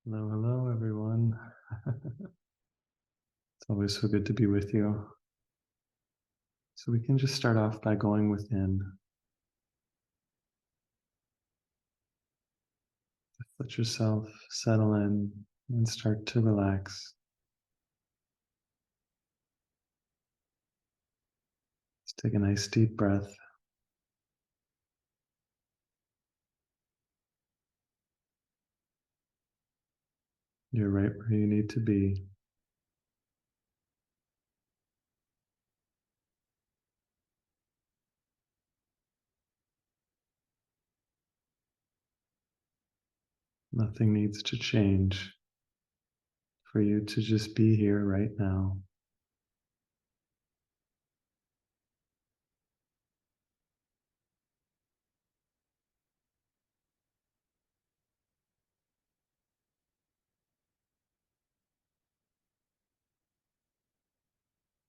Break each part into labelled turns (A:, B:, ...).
A: Hello, hello, everyone. It's always so good to be with you. So we can just start off by going within. Let yourself settle in and start to relax. Let's take a nice deep breath. You're right where you need to be. Nothing needs to change for you to just be here right now.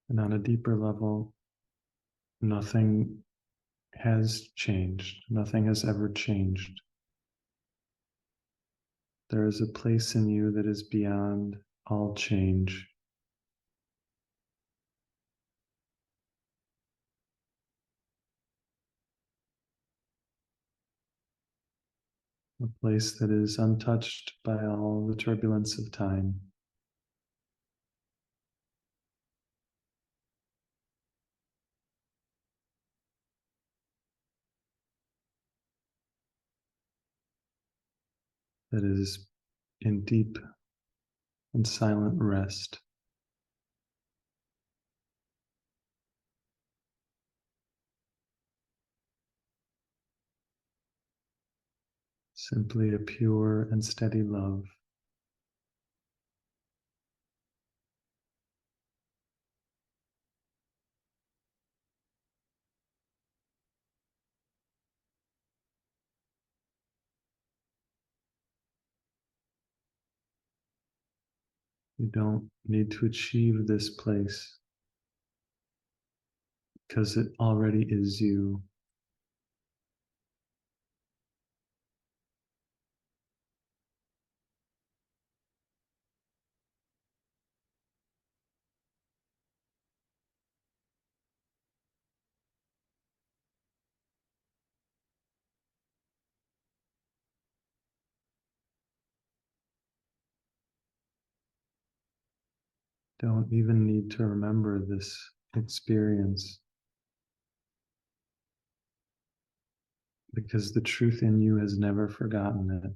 A: And on a deeper level, nothing has changed. Nothing has ever changed. There is a place in you that is beyond all change. A place that is untouched by all the turbulence of time. That is in deep and silent rest. Simply a pure and steady love. You don't need to achieve this place because it already is you. Don't even need to remember this experience because the truth in you has never forgotten it.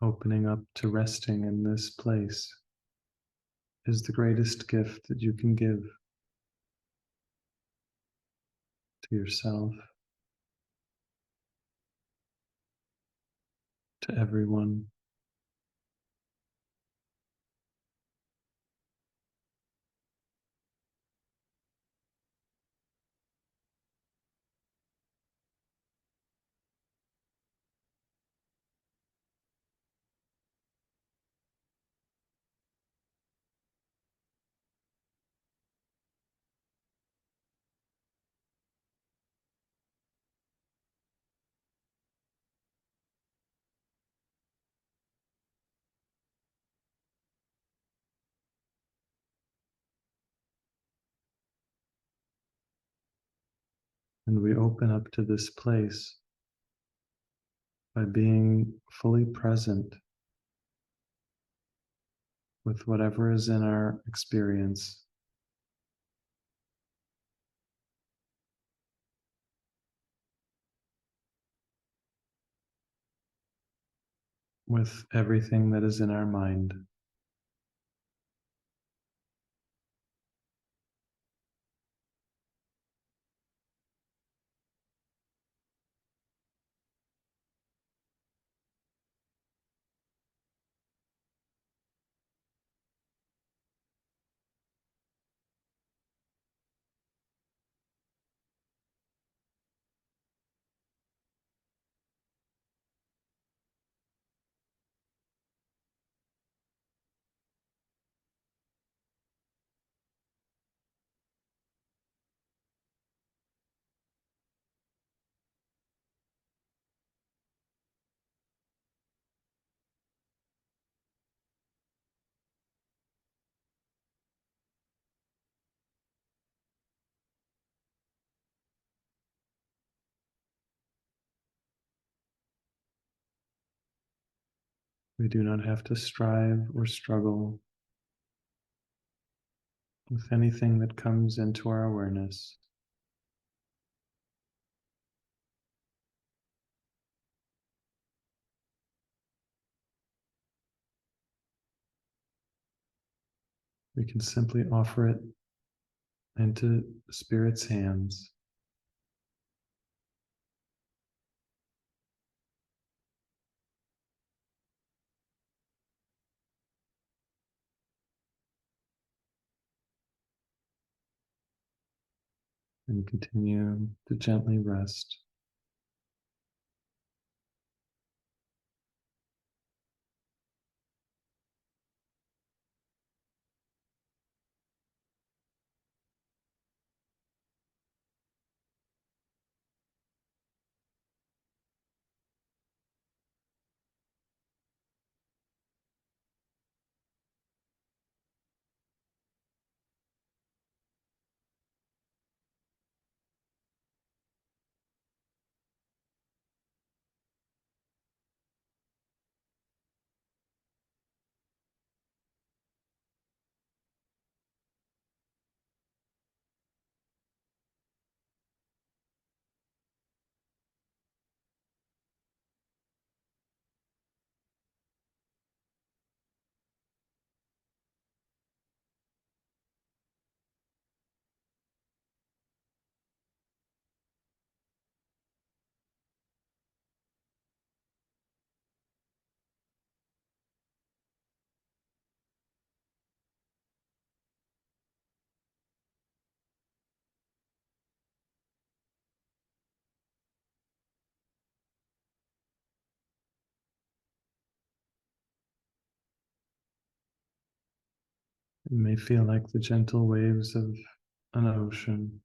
A: Opening up to resting in this place is the greatest gift that you can give to yourself, to everyone. And we open up to this place by being fully present with whatever is in our experience. With everything that is in our mind. We do not have to strive or struggle with anything that comes into our awareness. We can simply offer it into Spirit's hands. And continue to gently rest. It may feel like the gentle waves of an ocean.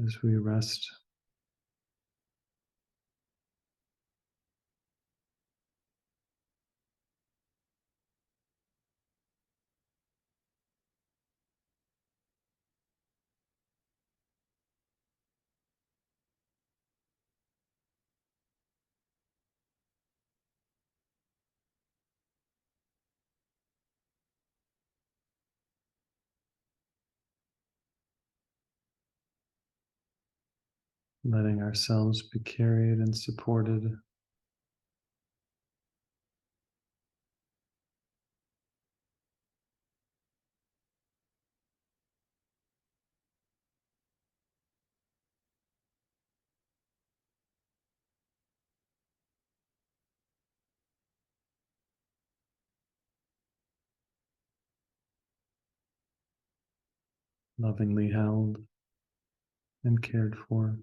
A: As we rest, letting ourselves be carried and supported. Lovingly held and cared for.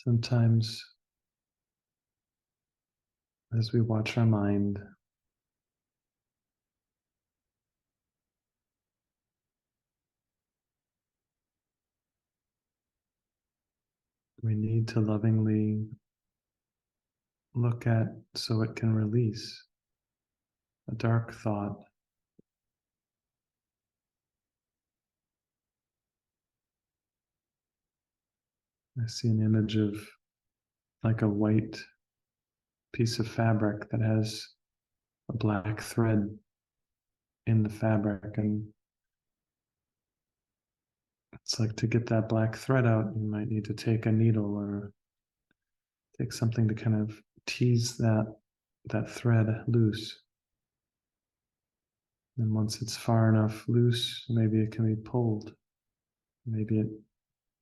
A: Sometimes, as we watch our mind, we need to lovingly look at so it can release a dark thought. I see an image of like a white piece of fabric that has a black thread in the fabric, and it's like to get that black thread out, you might need to take a needle or take something to kind of tease that thread loose. And once it's far enough loose, maybe it can be pulled. Maybe it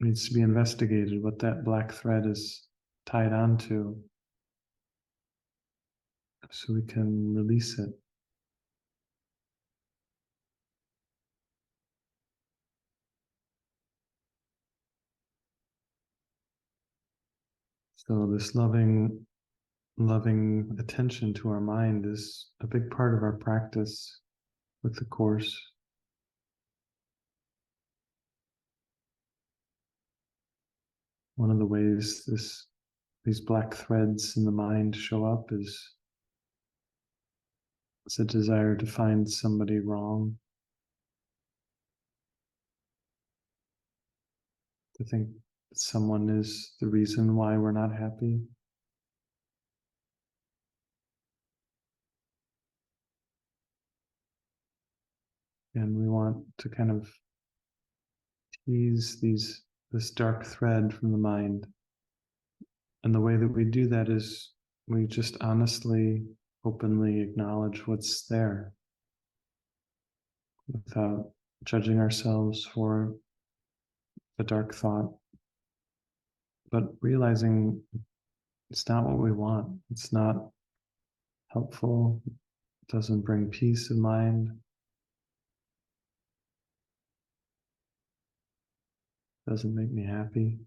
A: needs to be investigated what that black thread is tied onto so we can release it. So this loving attention to our mind is a big part of our practice with the Course. One of the ways these black threads in the mind show up is it's a desire to find somebody wrong, to think that someone is the reason why we're not happy. And we want to kind of tease this dark thread from the mind. And the way that we do that is we just honestly, openly acknowledge what's there without judging ourselves for the dark thought, but realizing it's not what we want. It's not helpful. It doesn't bring peace of mind. It doesn't make me happy.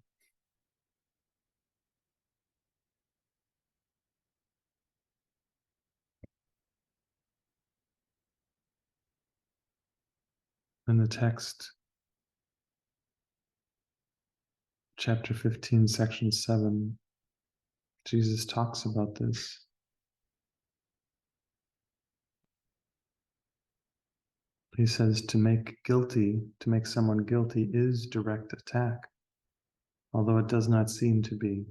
A: In the text, chapter 15, section 7, Jesus talks about this. He says to make someone guilty is direct attack, although it does not seem to be.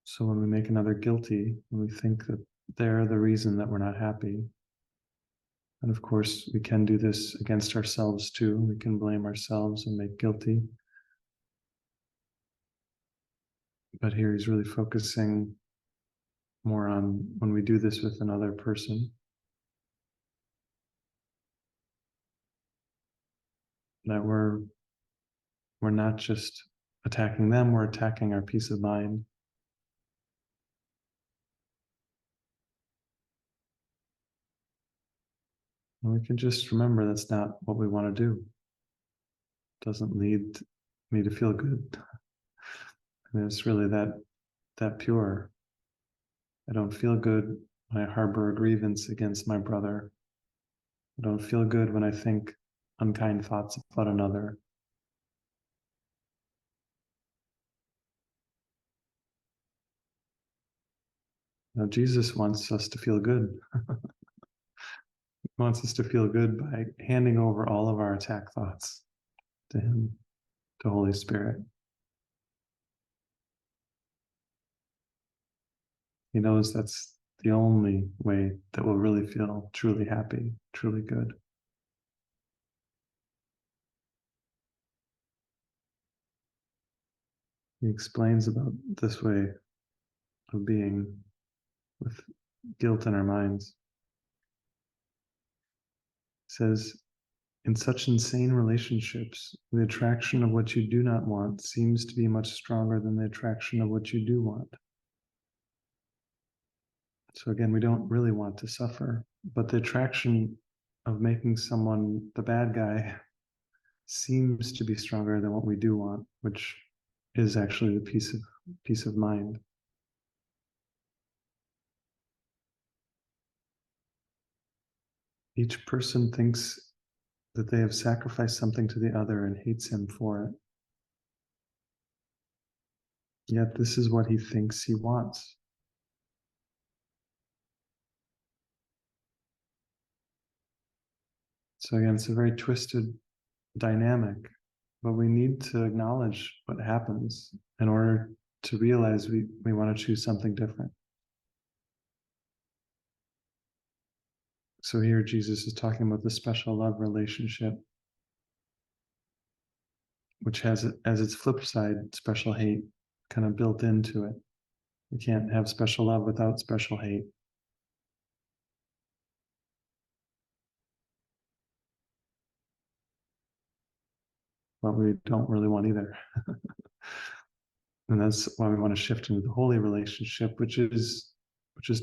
A: So when we make another guilty, when we think that they're the reason that we're not happy, and of course we can do this against ourselves too. We can blame ourselves and make guilty. But here he's really focusing more on when we do this with another person, that we're not just attacking them, we're attacking our peace of mind. And we can just remember that's not what we want to do. It doesn't lead me to feel good. I mean, it's really that pure. I don't feel good when I harbor a grievance against my brother. I don't feel good when I think unkind thoughts about another. Now, Jesus wants us to feel good. He wants us to feel good by handing over all of our attack thoughts to Him, to Holy Spirit. He knows that's the only way that we'll really feel truly happy, truly good. He explains about this way of being with guilt in our minds. He says, in such insane relationships, the attraction of what you do not want seems to be much stronger than the attraction of what you do want. So again, we don't really want to suffer, but the attraction of making someone the bad guy seems to be stronger than what we do want, which is actually the peace of mind. Each person thinks that they have sacrificed something to the other and hates him for it. Yet this is what he thinks he wants. So again, it's a very twisted dynamic, but we need to acknowledge what happens in order to realize we want to choose something different. So here Jesus is talking about the special love relationship, which has as its flip side special hate kind of built into it. You can't have special love without special hate. But we don't really want either. And that's why we want to shift into the holy relationship, which is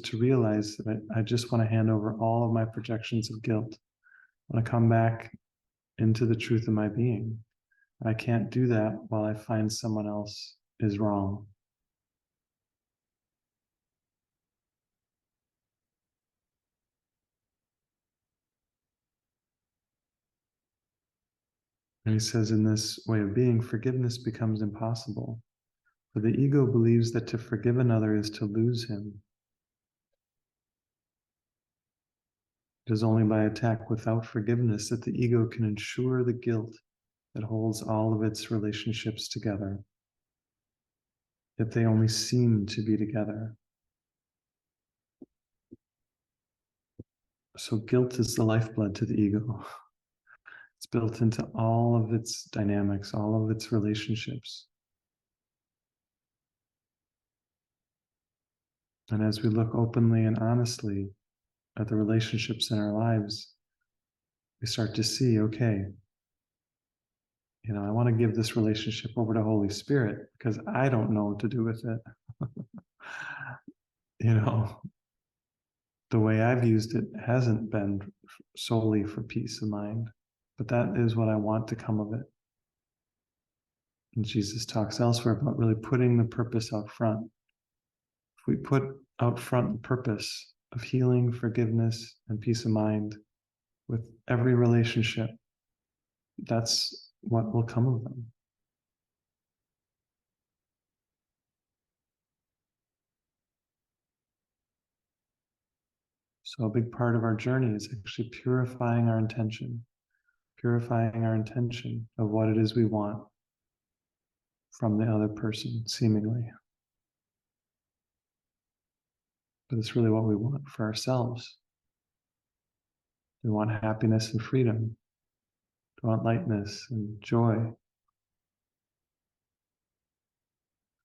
A: to realize that I just want to hand over all of my projections of guilt. I want to come back into the truth of my being. I can't do that while I find someone else is wrong. And he says, in this way of being, forgiveness becomes impossible. For the ego believes that to forgive another is to lose him. It is only by attack without forgiveness that the ego can ensure the guilt that holds all of its relationships together. Yet they only seem to be together. So guilt is the lifeblood to the ego. It's built into all of its dynamics, all of its relationships. And as we look openly and honestly at the relationships in our lives, we start to see, okay, I want to give this relationship over to Holy Spirit because I don't know what to do with it. The way I've used it hasn't been solely for peace of mind, but that is what I want to come of it. And Jesus talks elsewhere about really putting the purpose out front. If we put out front the purpose of healing, forgiveness, and peace of mind with every relationship, that's what will come of them. So a big part of our journey is actually purifying our intention of what it is we want from the other person, seemingly. But it's really what we want for ourselves. We want happiness and freedom. We want lightness and joy.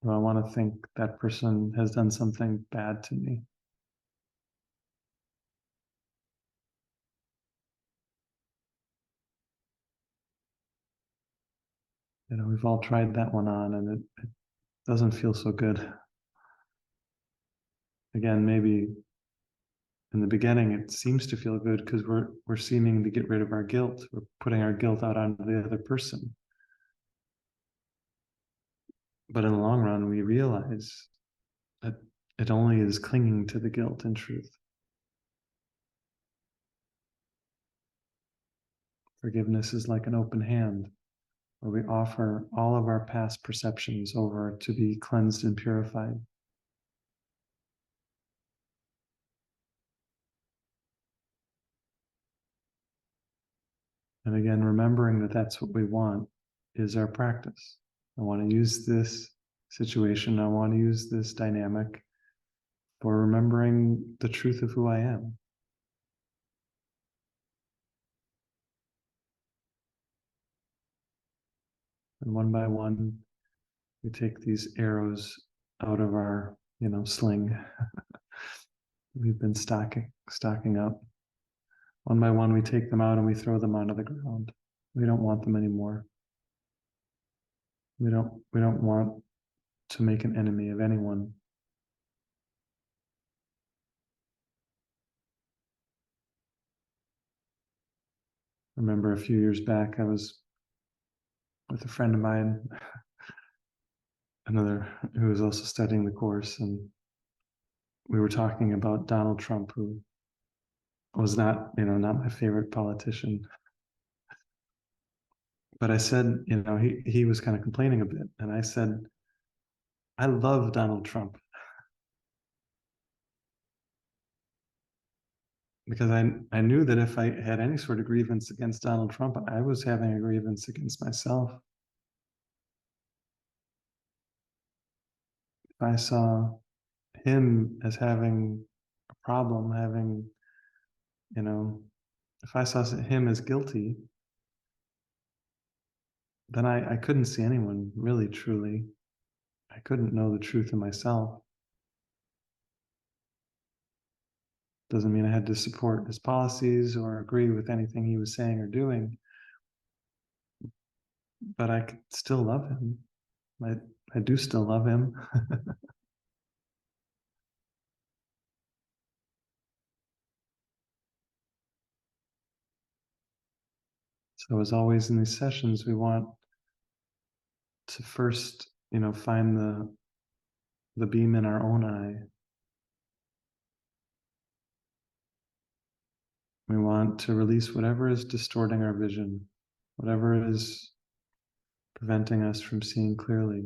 A: Do I want to think that person has done something bad to me? We've all tried that one on and it doesn't feel so good. Again, maybe in the beginning it seems to feel good because we're seeming to get rid of our guilt. We're putting our guilt out onto the other person. But in the long run, we realize that it only is clinging to the guilt in truth. Forgiveness is like an open hand where we offer all of our past perceptions over to be cleansed and purified. And again, remembering that that's what we want is our practice. I want to use this situation, I want to use this dynamic for remembering the truth of who I am. And one by one, we take these arrows out of our, sling. We've been stocking up. One by one, we take them out and we throw them onto the ground. We don't want them anymore. We don't want to make an enemy of anyone. I remember a few years back, I was with a friend of mine, another who was also studying the course, and we were talking about Donald Trump, who was not, not my favorite politician. But I said, he was kind of complaining a bit. And I said, I love Donald Trump because I knew that if I had any sort of grievance against Donald Trump, I was having a grievance against myself. If I saw him as having a problem, if I saw him as guilty, then I couldn't see anyone really truly. I couldn't know the truth of myself. Doesn't mean I had to support his policies or agree with anything he was saying or doing, but I could still love him. I do still love him. So as always in these sessions, we want to first, find the beam in our own eye. We want to release whatever is distorting our vision, whatever is preventing us from seeing clearly.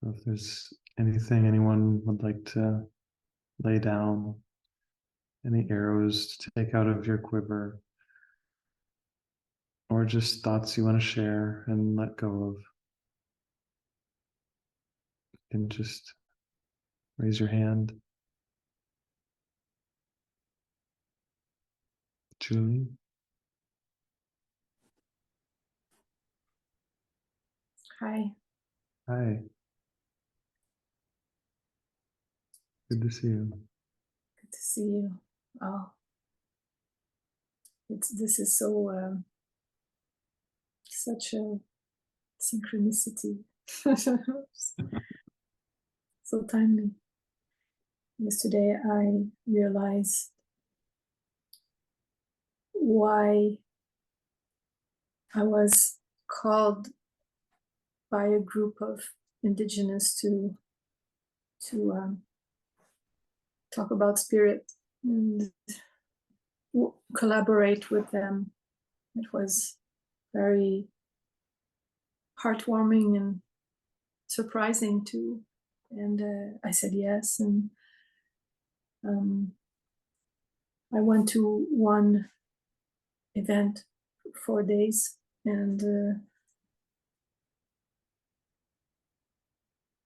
A: So if there's anything anyone would like to lay down, any arrows to take out of your quiver, or just thoughts you want to share and let go of, you can just raise your hand. Julie?
B: Hi.
A: Hi. Good to see you.
B: Good to see you. Oh, this is so such a synchronicity. So timely. Yesterday I realized why I was called by a group of indigenous to talk about spirit and collaborate with them. It was very heartwarming and surprising too. And I said yes. And I went to one event for 4 days, and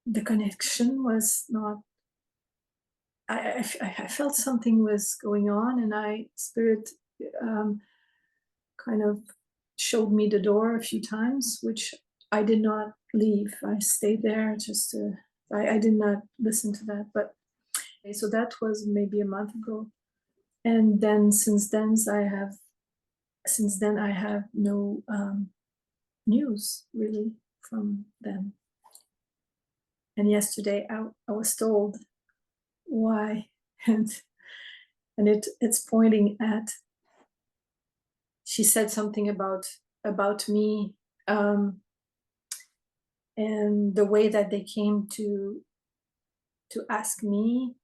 B: the connection was not. I felt something was going on, and spirit kind of showed me the door a few times, which I did not leave. I stayed there just to. I did not listen to that, but so that was maybe a month ago, and then since then I have no news really from them. And yesterday I was told why, and it's pointing at. She said something about me, and the way that they came to ask me.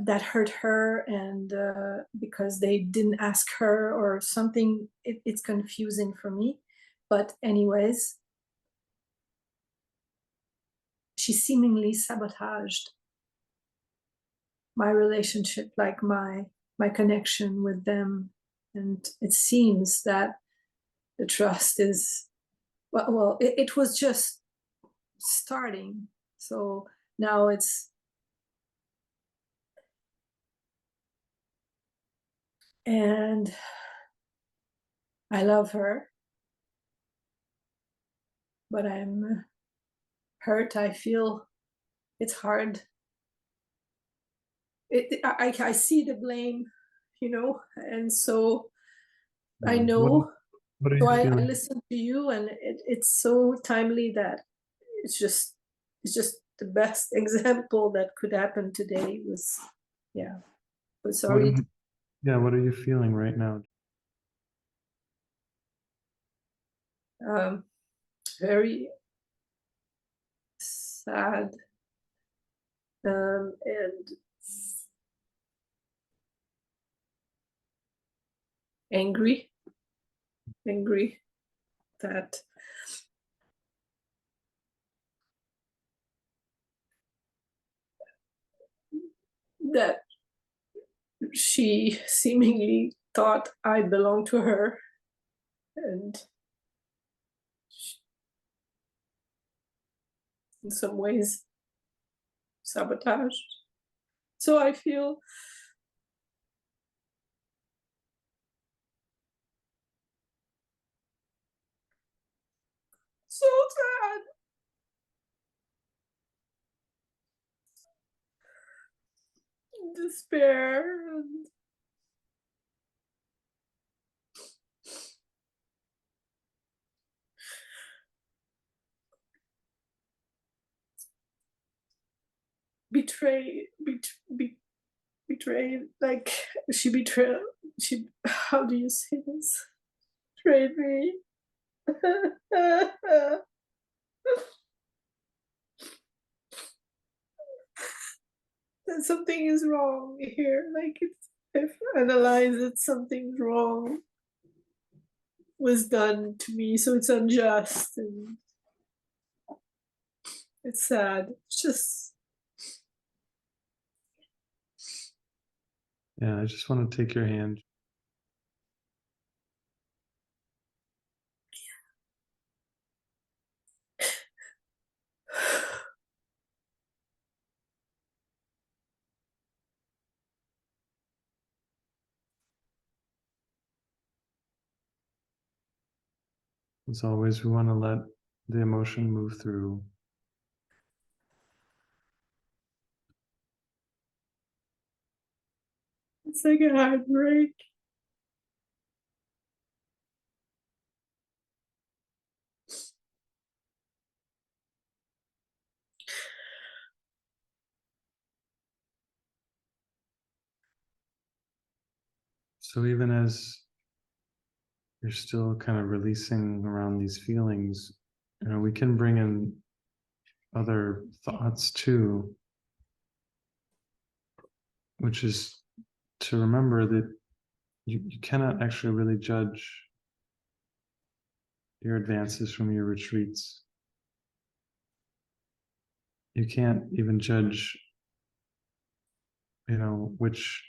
B: That hurt her, and because they didn't ask her or something, it's confusing for me. But anyways, she seemingly sabotaged my relationship, like my connection with them. And it seems that the trust is, well, it was just starting. So now it's, and I love her, but I'm hurt. I feel it's hard. I see the blame, and so I know.
A: What are
B: So
A: you
B: I
A: feeling?
B: listen to you, and it's so timely that it's just the best example that could happen today. Was, yeah. But sorry.
A: What are you feeling right now?
B: Very sad, and angry that that she seemingly thought I belonged to her, and in some ways sabotaged. So I feel so sad, despair, and betrayed. Like she betrayed. She. How do you say this? Betrayed me. That something is wrong here. Like if I analyze it, something's wrong was done to me, so it's unjust and it's sad. It's just
A: Yeah, I just want to take your hand. As always, we want to let the emotion move through.
B: it's like a heartbreak.
A: So even as you're still kind of releasing around these feelings, we can bring in other thoughts too, which is to remember that you cannot actually really judge your advances from your retreats. You can't even judge, which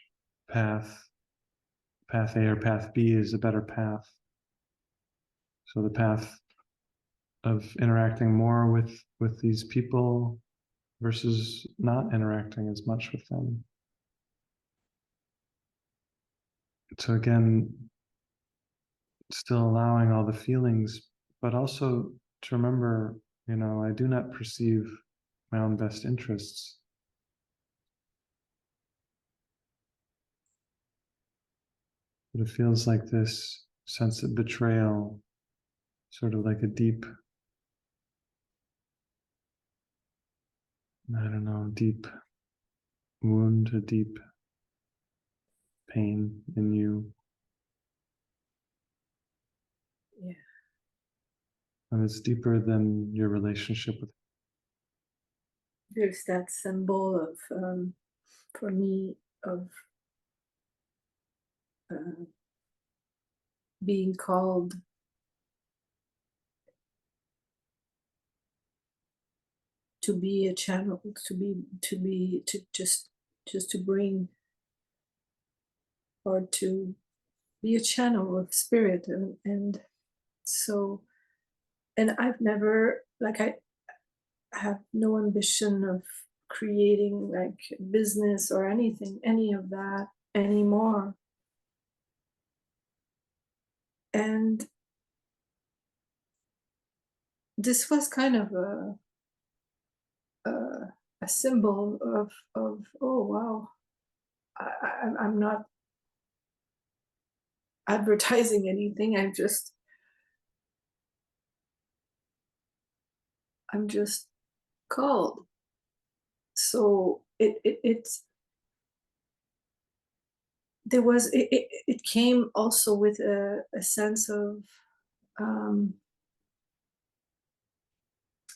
A: path A or path B is a better path. So the path of interacting more with these people versus not interacting as much with them. So again, still allowing all the feelings, but also to remember, I do not perceive my own best interests. But it feels like this sense of betrayal, sort of like a deep, deep wound, a deep pain in you.
B: Yeah.
A: And it's deeper than your relationship with.
B: There's that symbol of, for me, of being called to be a channel, to just to bring, or to be a channel of spirit, and so, and I've never, like, I have no ambition of creating like business or anything, any of that anymore. And this was kind of a symbol of oh wow, I'm not advertising anything. I'm just called. So it's there was it came also with a sense of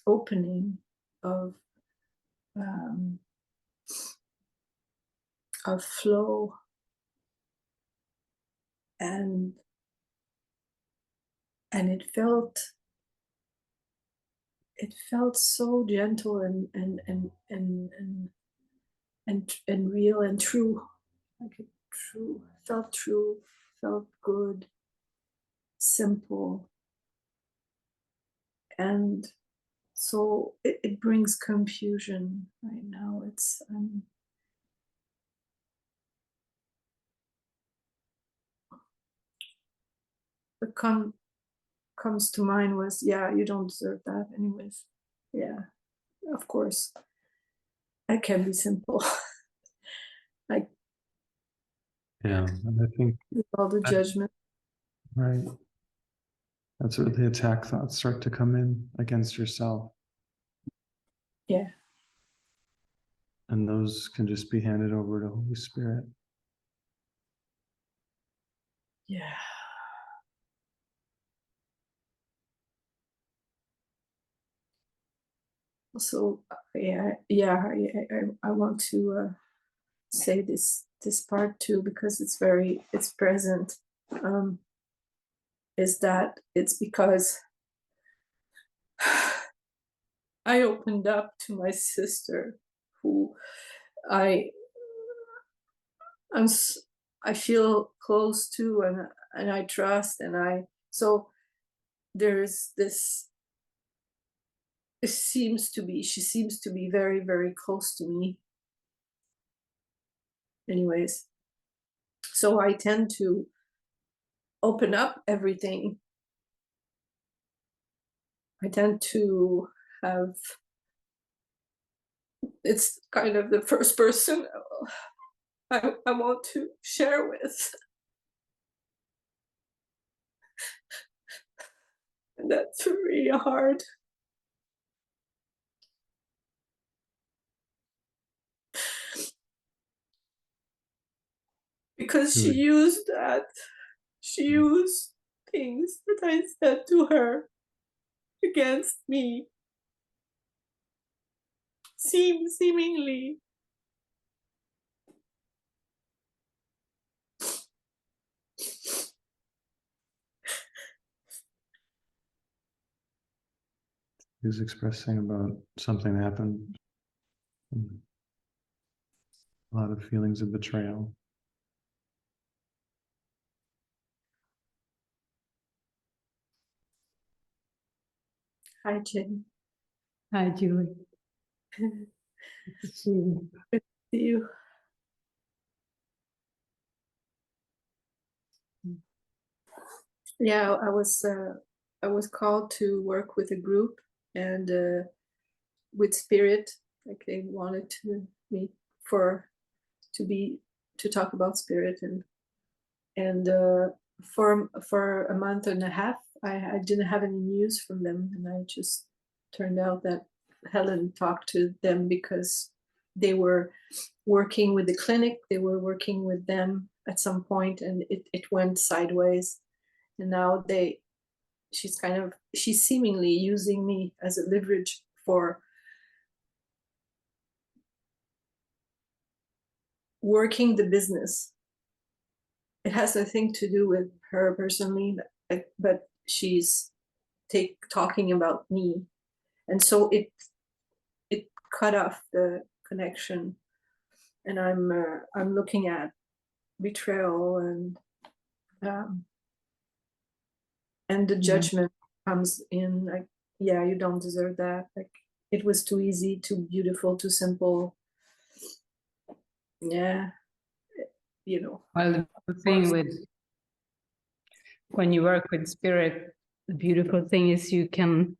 B: opening, of of flow, and it felt so gentle and real and true. Like it true, felt good, simple. And so it brings confusion right now. It's what comes to mind was, yeah, you don't deserve that anyways. Yeah, of course. I can be simple. Like,
A: Yeah, and I think
B: with all the judgment.
A: right. That's where the attack thoughts start to come in against yourself.
B: Yeah.
A: And those can just be handed over to Holy Spirit.
B: Yeah. So I want to say this part too, because it's present. Is that it's because I opened up to my sister, who I feel close to, and I trust, and so there's this. She seems to be very, very close to me. Anyways, so I tend to open up everything. I tend to have. It's kind of the first person I want to share with. And that's really hard. Because she used things that I said to her against me. Seemingly.
A: He was expressing about something that happened. A lot of feelings of betrayal.
B: Hi, Jen.
C: Hi, Julie.
B: Good to see you. Yeah, I was called to work with a group, and with Spirit, like they wanted to meet to talk about Spirit, and for a month and a half, I didn't have any news from them, and I just turned out that Helen talked to them because they were working with the clinic. They were working with them at some point, and it went sideways, and now she's seemingly using me as a leverage for working the business. It has nothing to do with her personally, but she's talking about me, and so it cut off the connection. And I'm looking at betrayal, and the judgment comes in, like, yeah, you don't deserve that. Like, it was too easy, too beautiful, too simple. Yeah,
C: Well, the thing with when you work with Spirit, the beautiful thing is you can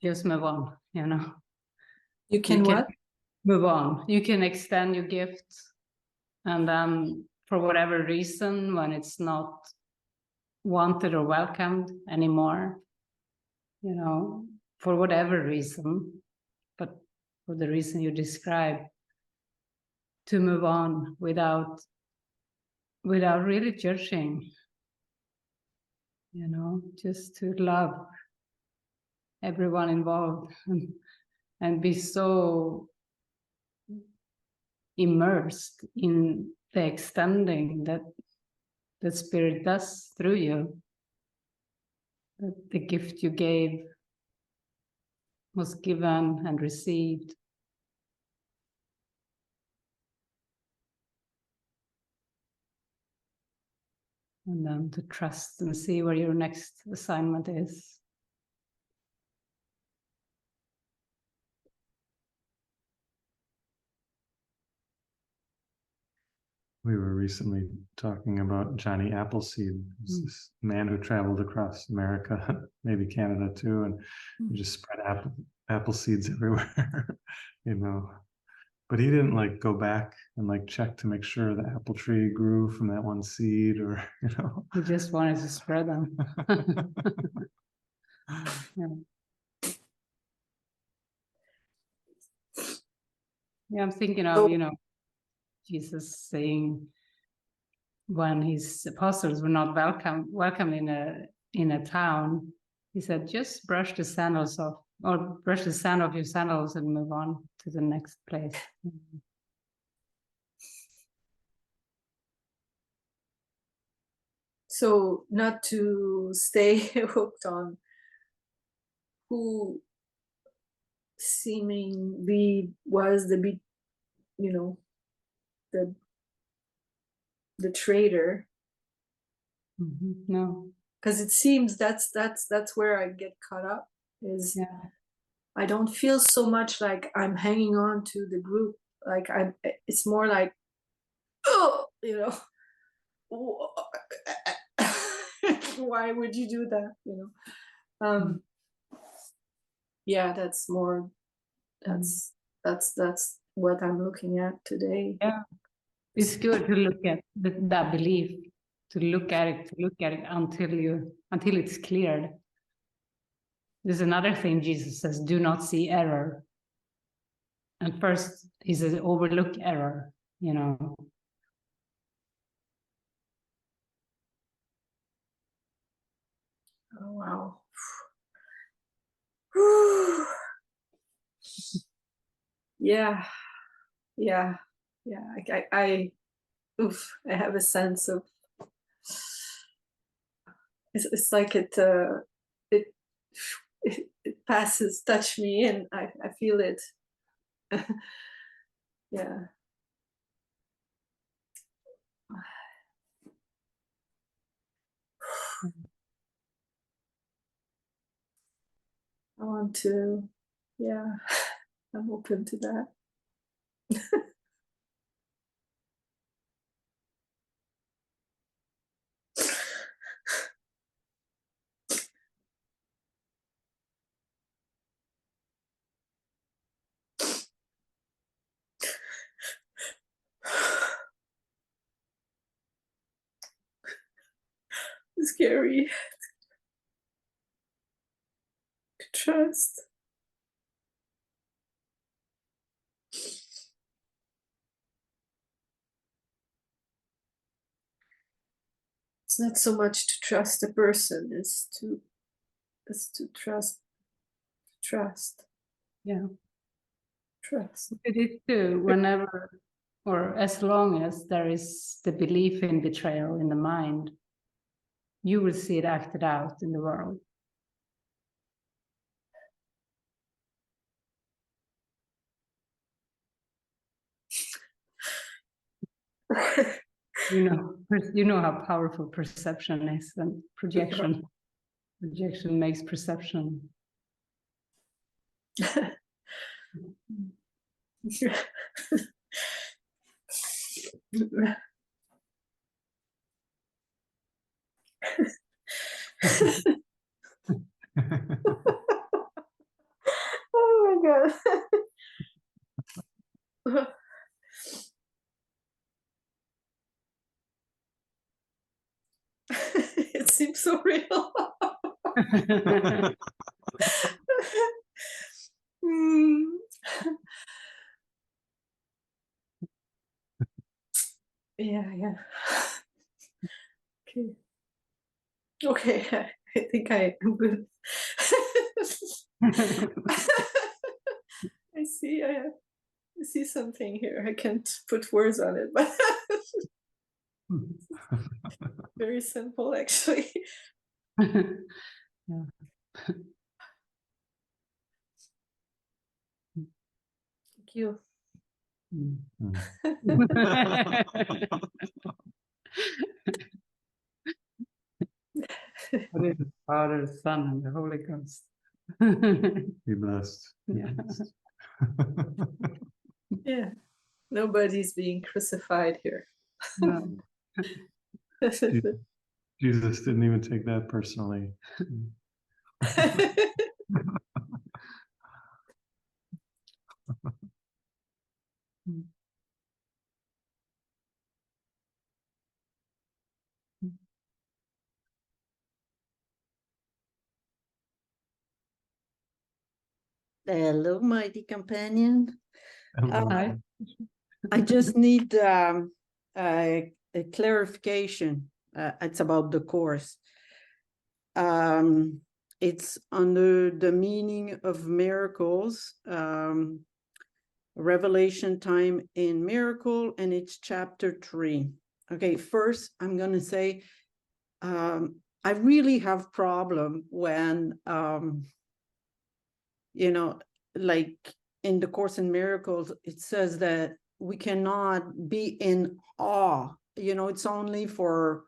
C: just move on,
B: You can what?
C: Move on. You can extend your gifts, and then for whatever reason, when it's not wanted or welcomed anymore, for whatever reason, but for the reason you describe, to move on without really judging, just to love everyone involved, and and be so immersed in the extending that the Spirit does through you. That the gift you gave was given and received. And then to trust and see where your next assignment is.
A: We were recently talking about Johnny Appleseed, this man who traveled across America, maybe Canada too, and he just spread apple seeds everywhere, you know. But he didn't like go back and like check to make sure the apple tree grew from that one seed, or you know.
C: He just wanted to spread them. Yeah, I'm thinking of, you know, Jesus saying when his apostles were not welcome in a town, he said, just brush the sandals off, or brush the sand off your sandals and move on to the next place.
B: So not to stay hooked on who seemingly was the big, you know, the traitor.
C: No,
B: because it seems that's where I get caught up. Is I don't feel so much like I'm hanging on to the group. Like it's more like, oh, you know, why would you do that? You know, yeah, that's more. That's what I'm looking at today.
C: Yeah, it's good to look at that belief, to look at it until it's cleared. There's another thing Jesus says: do not see error. And first, he says, overlook error. You know.
B: Oh wow. Yeah. I have a sense of it's like it passes, touch me, and I feel it. Yeah. I want to, yeah, I'm open to that. It's scary. To trust. It's not so much to trust a person, it's to trust.
C: Yeah.
B: Trust.
C: It is too, whenever or as long as there is the belief in betrayal in the mind, you will see it acted out in the world. You know how powerful perception is, and projection makes perception.
B: Oh my god. It seems so real. Yeah. Okay, I think I am good. see something here. I can't put words on it, but very simple, actually.
C: Yeah.
B: Thank you.
C: What is the Father, Son, and the Holy Ghost?
A: Be blessed. Be
C: Yeah.
A: blessed.
B: Yeah, nobody's being crucified here.
C: No.
A: Jesus didn't even take that personally.
D: Hello, mighty companion.
C: Hi.
D: I just need a clarification. It's about the course. It's under the meaning of miracles, revelation time in miracle, and it's chapter 3. Okay, first I'm going to say I really have problem when you know, like in the Course in Miracles, it says that we cannot be in awe. You know, it's only for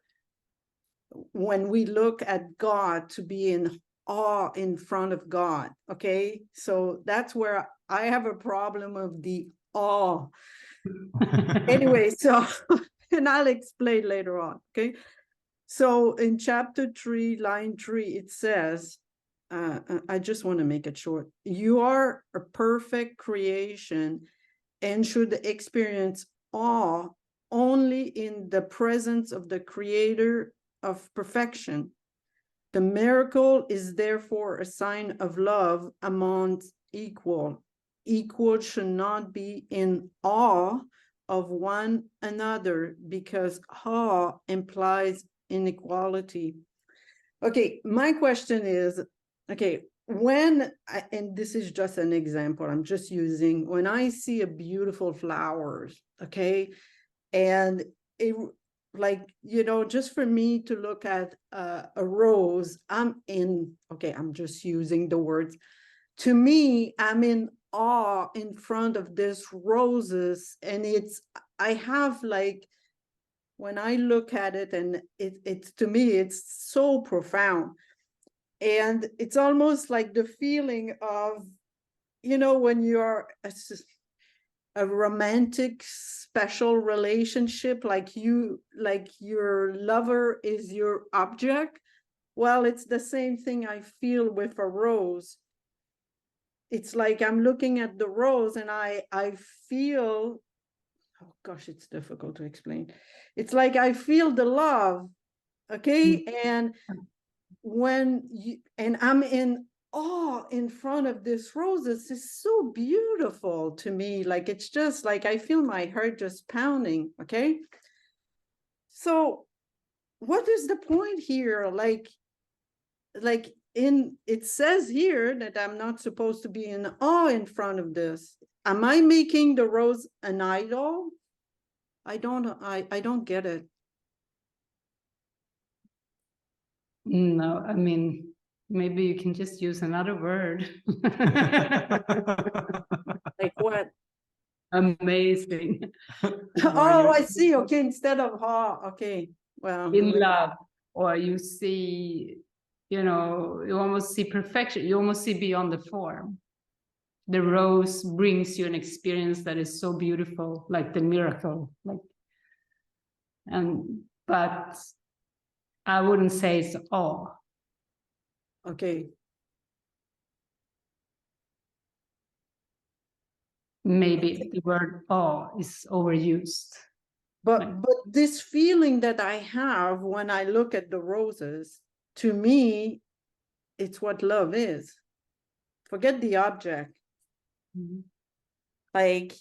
D: when we look at God to be in awe in front of God. Okay, so that's where I have a problem of the awe. Anyway, so and I'll explain later on. Okay, so in chapter 3, line 3, it says, I just want to make it short. You are a perfect creation and should experience awe only in the presence of the creator of perfection. The miracle is therefore a sign of love amongst equal. Equal should not be in awe of one another because awe implies inequality. Okay, my question is, okay, when and this is just an example, I'm just using, when I see a beautiful flowers, okay, and it, like, you know, just for me to look at a rose, I'm just using the words, to me, I'm in awe in front of this roses, and I have like, when I look at it, and it's to me, it's so profound. And it's almost like the feeling of, you know, when you're a romantic, special relationship, like your lover is your object. Well, it's the same thing I feel with a rose. It's like I'm looking at the rose and I feel, oh gosh, it's difficult to explain. It's like I feel the love, okay? And and I'm in awe in front of this roses, is so beautiful to me. Like, it's just like I feel my heart just pounding, okay? So what is the point here? Like it says here that I'm not supposed to be in awe in front of this. Am I making the rose an idol? I don't get it.
C: No, I mean, maybe you can just use another word.
D: Like what?
C: Amazing.
D: Oh, I see. Okay, instead of awe. Okay, well,
C: In love, or you see, you know, you almost see perfection. You almost see beyond the form. The rose brings you an experience that is so beautiful, like the miracle. But I wouldn't say it's awe.
D: okay.
C: Maybe the word awe is overused.
D: But this feeling that I have when I look at the roses, to me, it's what love is. Forget the object.
C: Mm-hmm.
D: Like,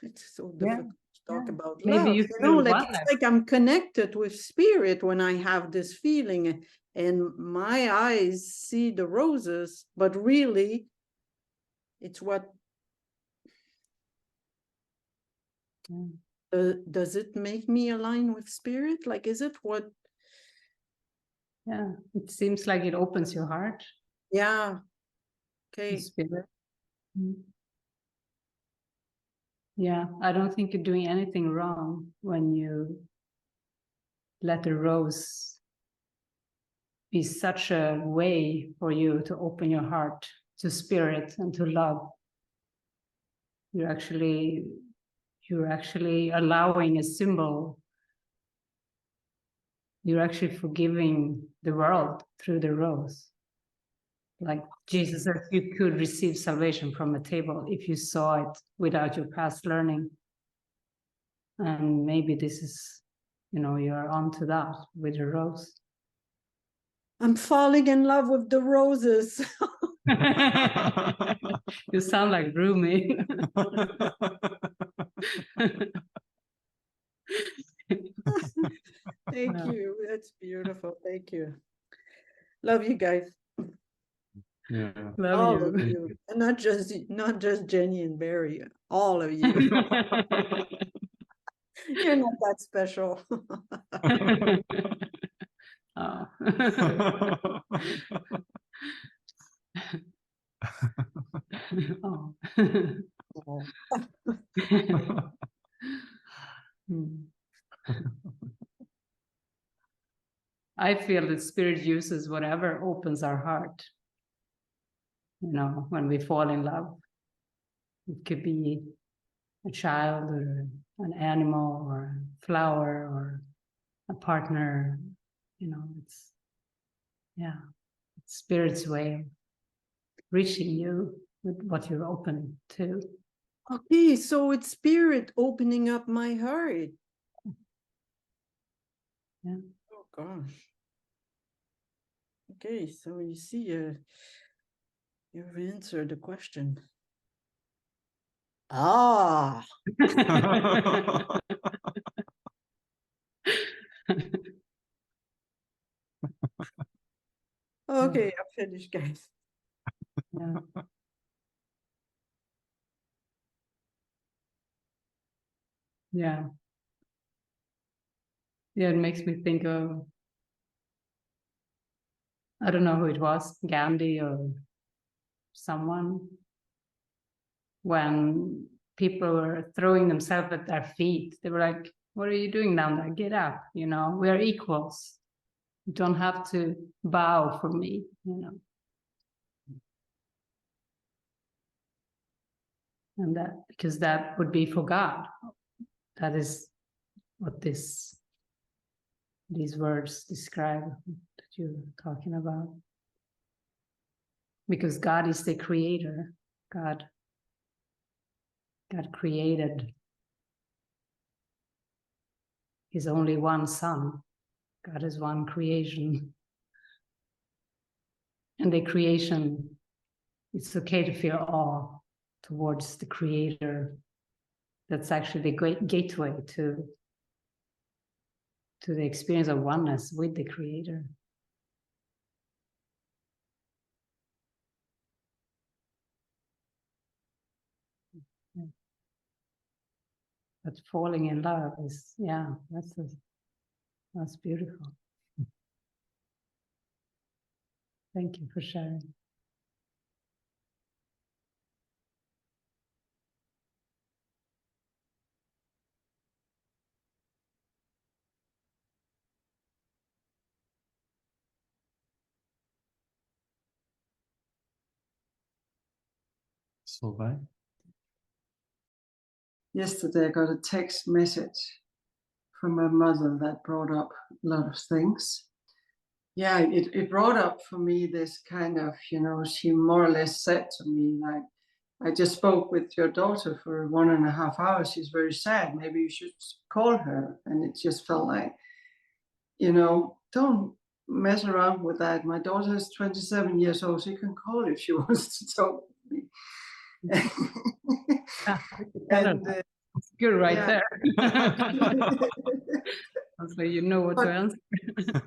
D: it's so difficult to talk about
C: Maybe
D: love.
C: you
D: You know, like
C: want
D: it's like I'm connected with spirit when I have this feeling, and my eyes see the roses, but really, it's what
C: Yeah.
D: Does it make me align with spirit? Like, is it what?
C: Yeah, it seems like it opens your heart.
D: Yeah.
C: To
D: Okay.
C: spirit. Yeah, I don't think you're doing anything wrong when you let the rose be such a way for you to open your heart to spirit and to love. You're actually allowing a symbol. You're actually forgiving the world through the rose. Like Jesus said, you could receive salvation from a table if you saw it without your past learning. And maybe this is, you're onto that with the rose.
D: I'm falling in love with the roses.
C: You sound like Rumi.
D: Thank
C: Yeah.
D: you. That's beautiful. Thank you. Love you guys.
A: Yeah.
C: Love
D: All
C: you.
D: of you. And not just Jenny and Barry. All of you. You're not that special.
C: Oh. Oh.
D: Oh.
C: I feel that spirit uses whatever opens our heart. When we fall in love, it could be a child or an animal or a flower or a partner. It's spirit's way of reaching you with what you're open to.
D: Okay, so it's spirit opening up my heart.
C: Yeah.
D: Oh gosh. Okay, so you see, you've answered the question. Ah. Okay, I'm finished, guys.
C: Yeah. Yeah. Yeah, it makes me think of, I don't know who it was, Gandhi or someone, when people were throwing themselves at their feet. They were like, what are you doing down there? Get up, we are equals. You don't have to bow for me, And that, because that would be for God. That is what these words describe that you're talking about. Because God is the creator. God created his only one son. God is one creation. And the creation, it's okay to feel awe towards the creator. That's actually the great gateway to the experience of oneness with the creator. But falling in love is, that's beautiful. Thank you for sharing.
A: Solveig?
E: Yesterday I got a text message from my mother that brought up a lot of things. Yeah, it brought up for me this kind of, she more or less said to me, like, I just spoke with your daughter for 1.5 hours. She's very sad. Maybe you should call her. And it just felt like, don't mess around with that. My daughter is 27 years old. She can call if she wants to talk with me. And
C: it's good right
E: yeah.
C: there. So you know what to answer.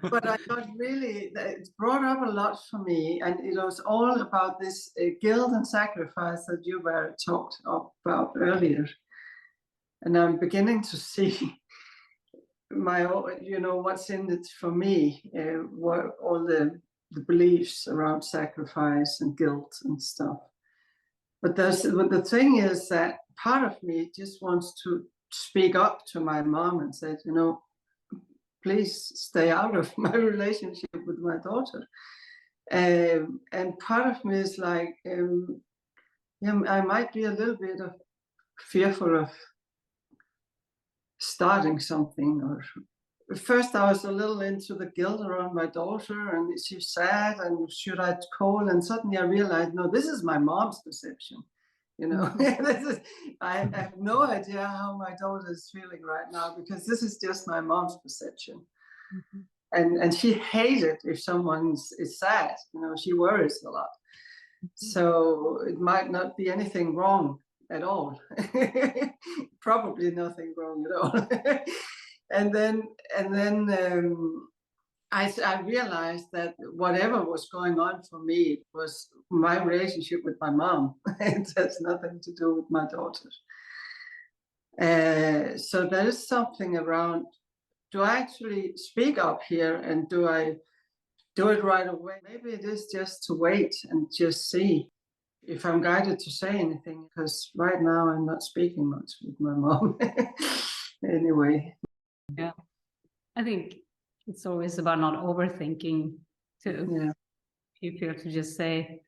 E: But I got really, it brought up a lot for me, and it was all about this guilt and sacrifice that you were talked about earlier. And I'm beginning to see my own, you know, what's in it for me, what all the beliefs around sacrifice and guilt and stuff. But the thing is that part of me just wants to speak up to my mom and say, you know, please stay out of my relationship with my daughter. And part of me is like, yeah, I might be a little bit fearful of starting something. Or first I was a little into the guilt around my daughter, and she's sad, and should I call? And suddenly I realized, no, this is my mom's perception. You know, I have no idea how my daughter is feeling right now, because this is just my mom's perception. And she hates it if someone is sad. You know, she worries a lot. So it might not be anything wrong at all. Probably nothing wrong at all. and then I realized that whatever was going on for me was my relationship with my mom. It has nothing to do with my daughter. So there is something around, do I actually speak up here, and do I do it right away? Maybe it is just to wait and just see if I'm guided to say anything, because right now I'm not speaking much with my mom. Anyway.
C: Yeah, I think it's always about not overthinking too.
E: Yeah.
C: If you feel to just say,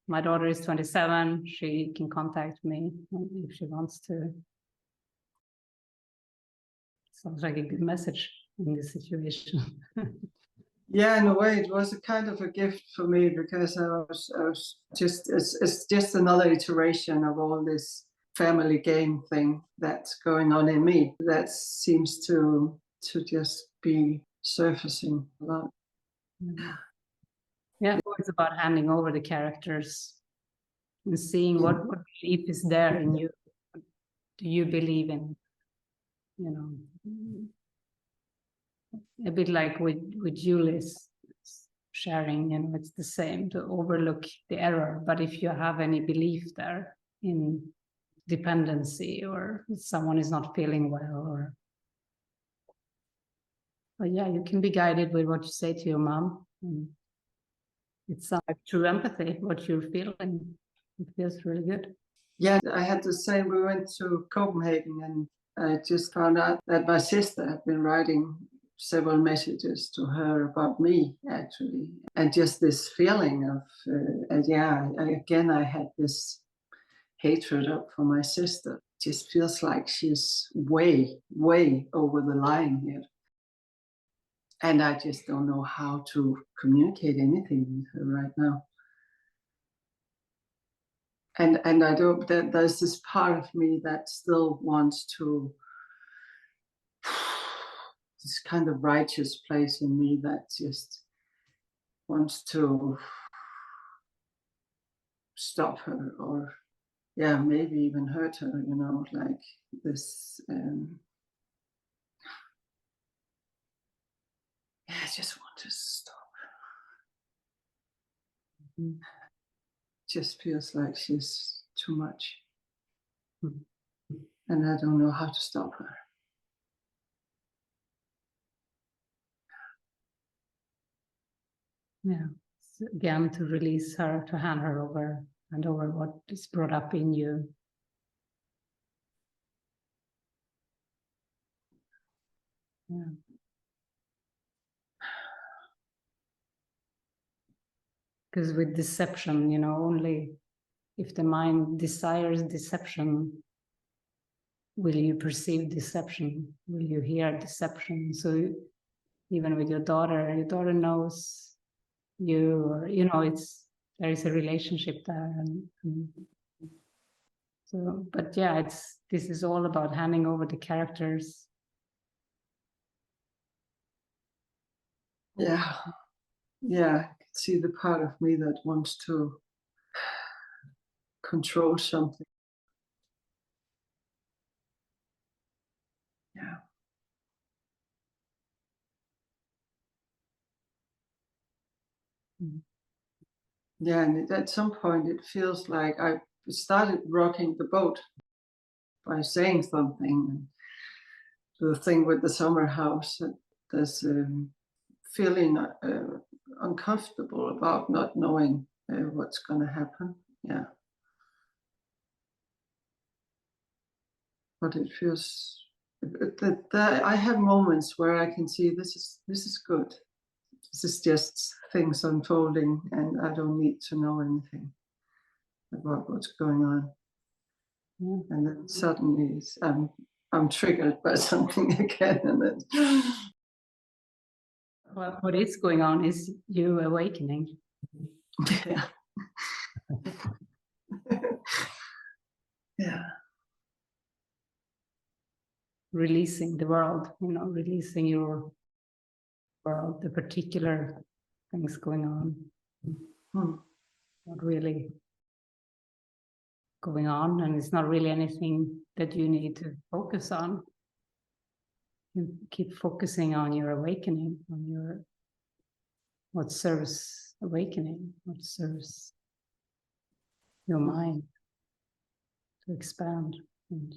C: my daughter is 27, she can contact me if she wants to. Sounds like a good message in this situation.
E: Yeah, in a way, it was a kind of a gift for me, because I was just, it's just another iteration of all this family game thing that's going on in me that seems to just be surfacing a lot.
C: Yeah, it's about handing over the characters and seeing what belief is there in you. Do you believe in, you know, a bit like with Julie's sharing, you know, it's the same, to overlook the error. But if you have any belief there in dependency, or someone is not feeling well, but yeah, you can be guided with what you say to your mom. It's like true empathy, what you're feeling. It feels really good.
E: Yeah, I had the same. We went to Copenhagen, and I just found out that my sister had been writing several messages to her about me, actually. And just this feeling of, I had this hatred up for my sister. It just feels like she's way, way over the line here. And I just don't know how to communicate anything with her right now. And I don't, there's this part of me that still wants to, this kind of righteous place in me that just wants to stop her, or yeah, maybe even hurt her, you know, like this. I just want to stop. Just feels like she's too much. And I don't know how to stop her.
C: Yeah, so again, to release her, to hand over what is brought up in you. Yeah. Because with deception, you know, only if the mind desires deception, will you perceive deception? Will you hear deception? So even with your daughter knows you, or, you know, there is a relationship there. And so, but yeah, this is all about handing over the characters.
E: Yeah. Yeah, I can see the part of me that wants to control something. Yeah. Yeah, and at some point it feels like I started rocking the boat, by saying something. The thing with the summer house, there's feeling uncomfortable about not knowing what's going to happen. Yeah. But it feels that I have moments where I can see this is good. This is just things unfolding, and I don't need to know anything about what's going on.
C: Yeah.
E: And then suddenly I'm triggered by something again, and then
C: Well, what is going on is you awakening.
E: yeah. Yeah.
C: Releasing the world, releasing your world, the particular things going on. Not really going on, and it's not really anything that you need to focus on. You keep focusing on your awakening, on what serves awakening, what serves your mind to expand. And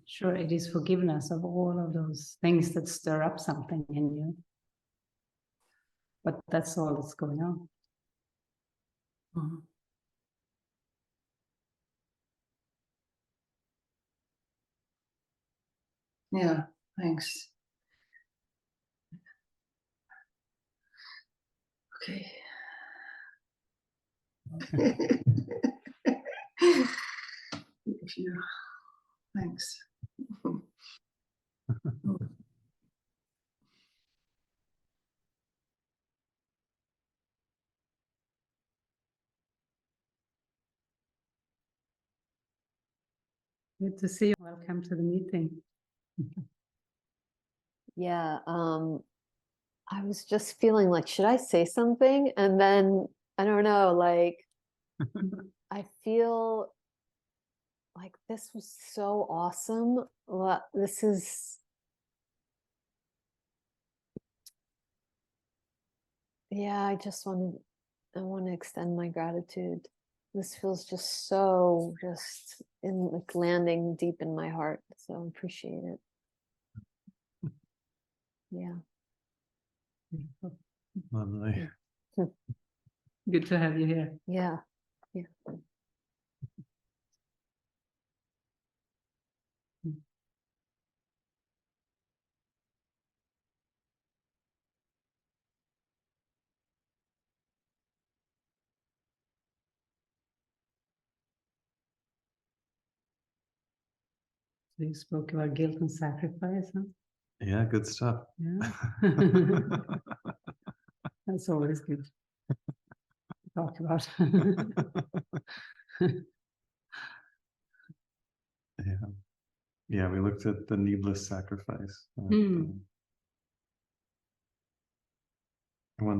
C: sure, it is forgiveness of all of those things that stir up something in you. But that's all that's going on.
E: Mhm. Yeah, thanks. Okay. Thank you. Thanks.
C: Good to see you. Welcome to the meeting.
F: Yeah, I was just feeling like, should I say something? And then, I don't know, like, I feel like this was so awesome. This is, yeah, I want to extend my gratitude. This feels just so, just in like landing deep in my heart. So I appreciate it. Yeah.
A: Lovely.
C: Good to have you here.
F: Yeah. Yeah.
C: So you spoke about guilt and sacrifice, huh?
A: Yeah, good stuff.
C: Yeah. That's always good to talk about.
A: Yeah. Yeah, we looked at the needless sacrifice. One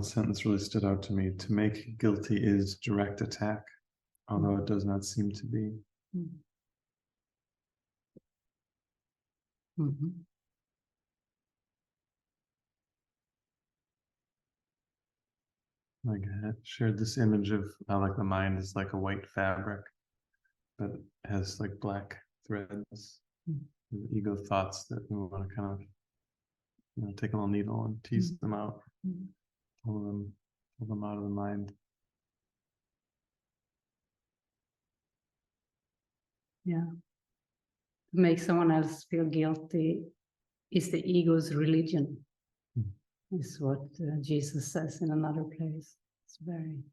A: sentence really stood out to me. To make guilty is direct attack, although it does not seem to be.
C: Mm-hmm.
A: Like I shared this image of how like the mind is like a white fabric that has like black threads, the ego thoughts that we want to kind of take a little needle and tease them out, pull them out of the mind.
C: Yeah. To make someone else feel guilty is the ego's religion, is what Jesus says in another place. It's very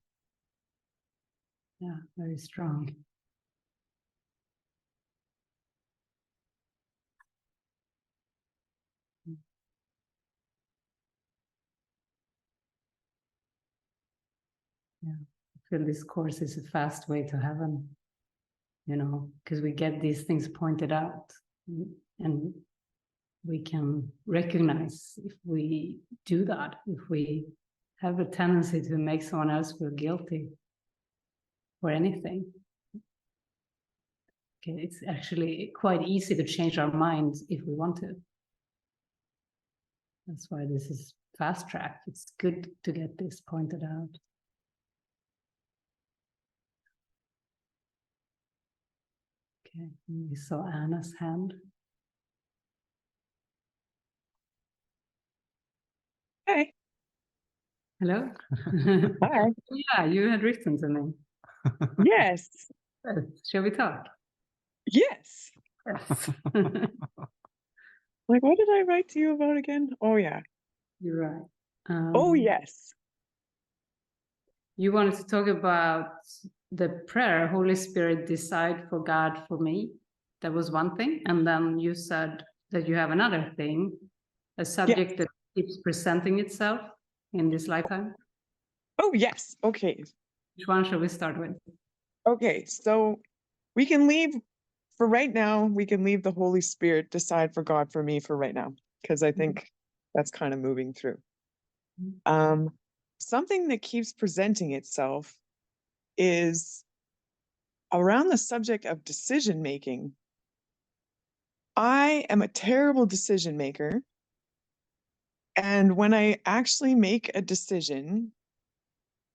C: strong. Yeah, I feel this course is a fast way to heaven, because we get these things pointed out and we can recognize if we do that, if we have a tendency to make someone else feel guilty for anything. Okay, it's actually quite easy to change our minds if we want to. That's why this is fast track. It's good to get this pointed out. Okay, we saw Anna's hand.
G: Hi.
C: Hello.
G: Hi.
C: Yeah, you had written to me.
G: Yes.
C: Shall we talk?
G: Yes.
C: Yes.
G: Like, what did I write to you about again? Oh, yeah.
C: You're right.
G: Oh, yes.
C: You wanted to talk about the prayer, Holy Spirit, decide for God for me. That was one thing. And then you said that you have another thing, a subject that keeps presenting itself in this lifetime.
G: Oh, yes. Okay.
C: Which one shall we start with?
G: Okay. So we can leave for right now. We can leave the Holy Spirit decide for God for me for right now, because I think that's kind of moving through. Something that keeps presenting itself is around the subject of decision making. I am a terrible decision maker. And when I actually make a decision,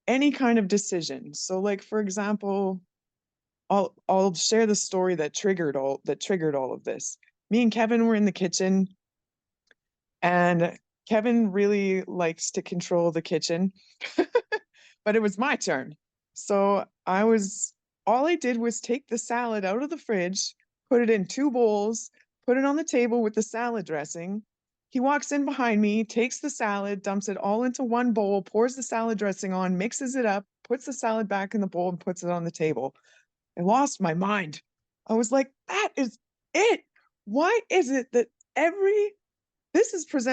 G: any kind of decision, so like, for example, I'll share the story that triggered all of this. Me and Kevin were in the kitchen, and Kevin really likes to control the kitchen, but it was my turn. So all I did was take the salad out of the fridge, put it in 2 bowls, put it on the table with the salad dressing. He walks in behind me, takes the salad, dumps it all into 1 bowl, pours the salad dressing on, mixes it up, puts the salad back in the bowl, and puts it on the table. I lost my mind. I was like, that is it. Why is it that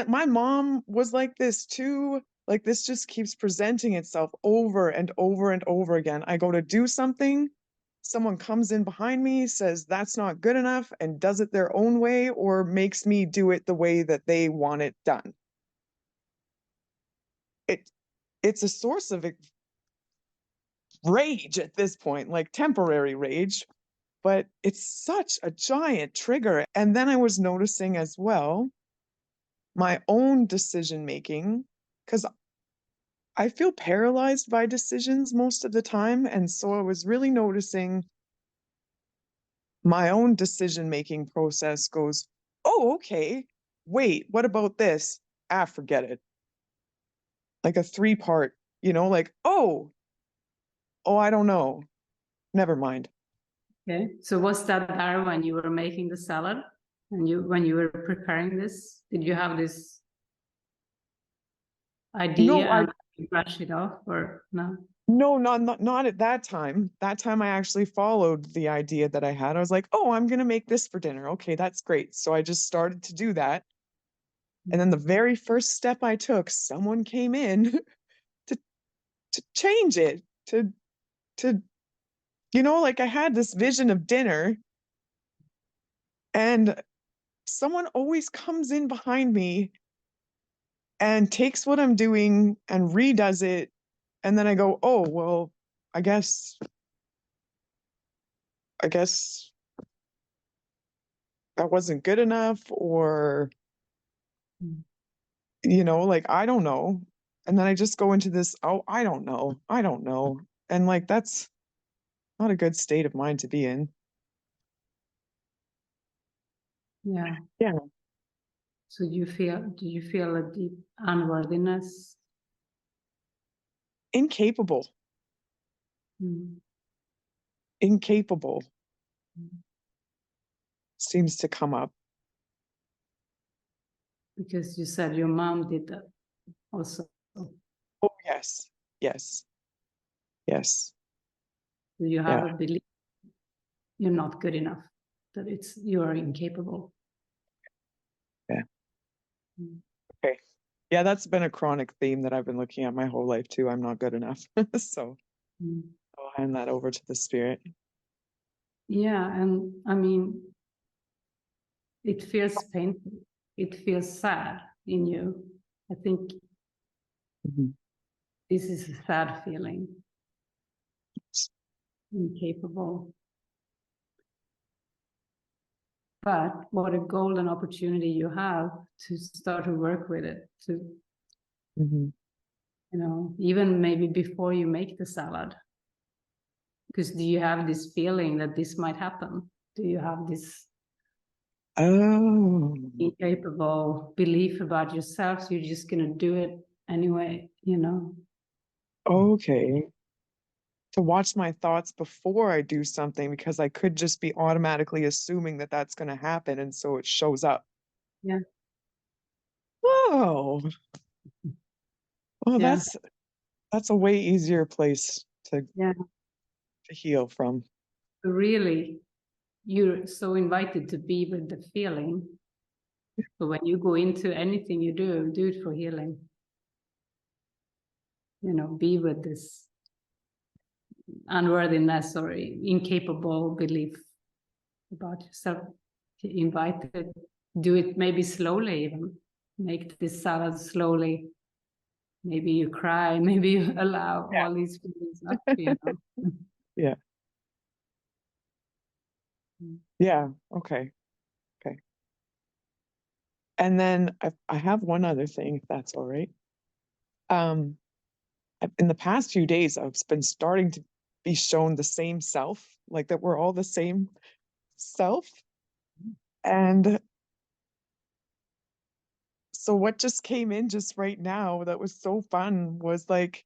G: my mom was like this too. Like, this just keeps presenting itself over and over and over again. I go to do something, someone comes in behind me, says that's not good enough, and does it their own way, or makes me do it the way that they want it done. It's a source of rage at this point, like temporary rage, but it's such a giant trigger. And then I was noticing as well my own decision making, because I feel paralyzed by decisions most of the time. And so I was really noticing my own decision making process goes, oh, okay, wait, what about this? Forget it. Like a 3-part, like, oh, I don't know. Never mind.
C: Okay. So was that there when you were making the salad? And when you were preparing this, did you have this idea
G: No,
C: and you brush it off, or no?
G: No, not at that time. That time I actually followed the idea that I had. I was like, oh, I'm going to make this for dinner. Okay, that's great. So I just started to do that. And then the very first step I took, someone came in to change it, to like, I had this vision of dinner, and someone always comes in behind me and takes what I'm doing and redoes it. And then I go, oh, well, I guess that wasn't good enough, or, like, I don't know. And then I just go into this, oh, I don't know. And like, that's not a good state of mind to be in.
C: Yeah.
G: Yeah.
C: So do you feel a deep unworthiness?
G: Incapable. Incapable seems to come up.
C: Because you said your mom did that also.
G: Oh, yes.
C: Do you have a belief you're not good enough, that you are incapable?
G: Yeah. Okay. Yeah, that's been a chronic theme that I've been looking at my whole life too. I'm not good enough. So I'll hand that over to the spirit.
C: Yeah, and I mean, it feels painful. It feels sad in you. I think this is a sad feeling. Incapable. But what a golden opportunity you have to start to work with it, to, even maybe before you make the salad. Because do you have this feeling that this might happen? Do you have this
G: Oh,
C: incapable belief about yourself? So you're just gonna do it anyway, you know?
G: okay. To watch my thoughts before I do something, because I could just be automatically assuming that that's going to happen. And so it shows up.
C: Yeah.
G: Oh, well,
C: Yeah.
G: that's a way easier place to
C: Yeah.
G: heal from.
C: Really, you're so invited to be with the feeling. So when you go into anything you do it for healing. You know, be with this unworthiness or incapable belief about yourself. Invited, do it maybe slowly even. Make this salad slowly. Maybe you cry, maybe you allow all these feelings up, you know.
G: Yeah. Yeah. Okay. Okay. And then I have one other thing, if that's all right. In the past few days, I've been starting to be shown the same self, like that we're all the same self. And so what just came in just right now that was so fun was like,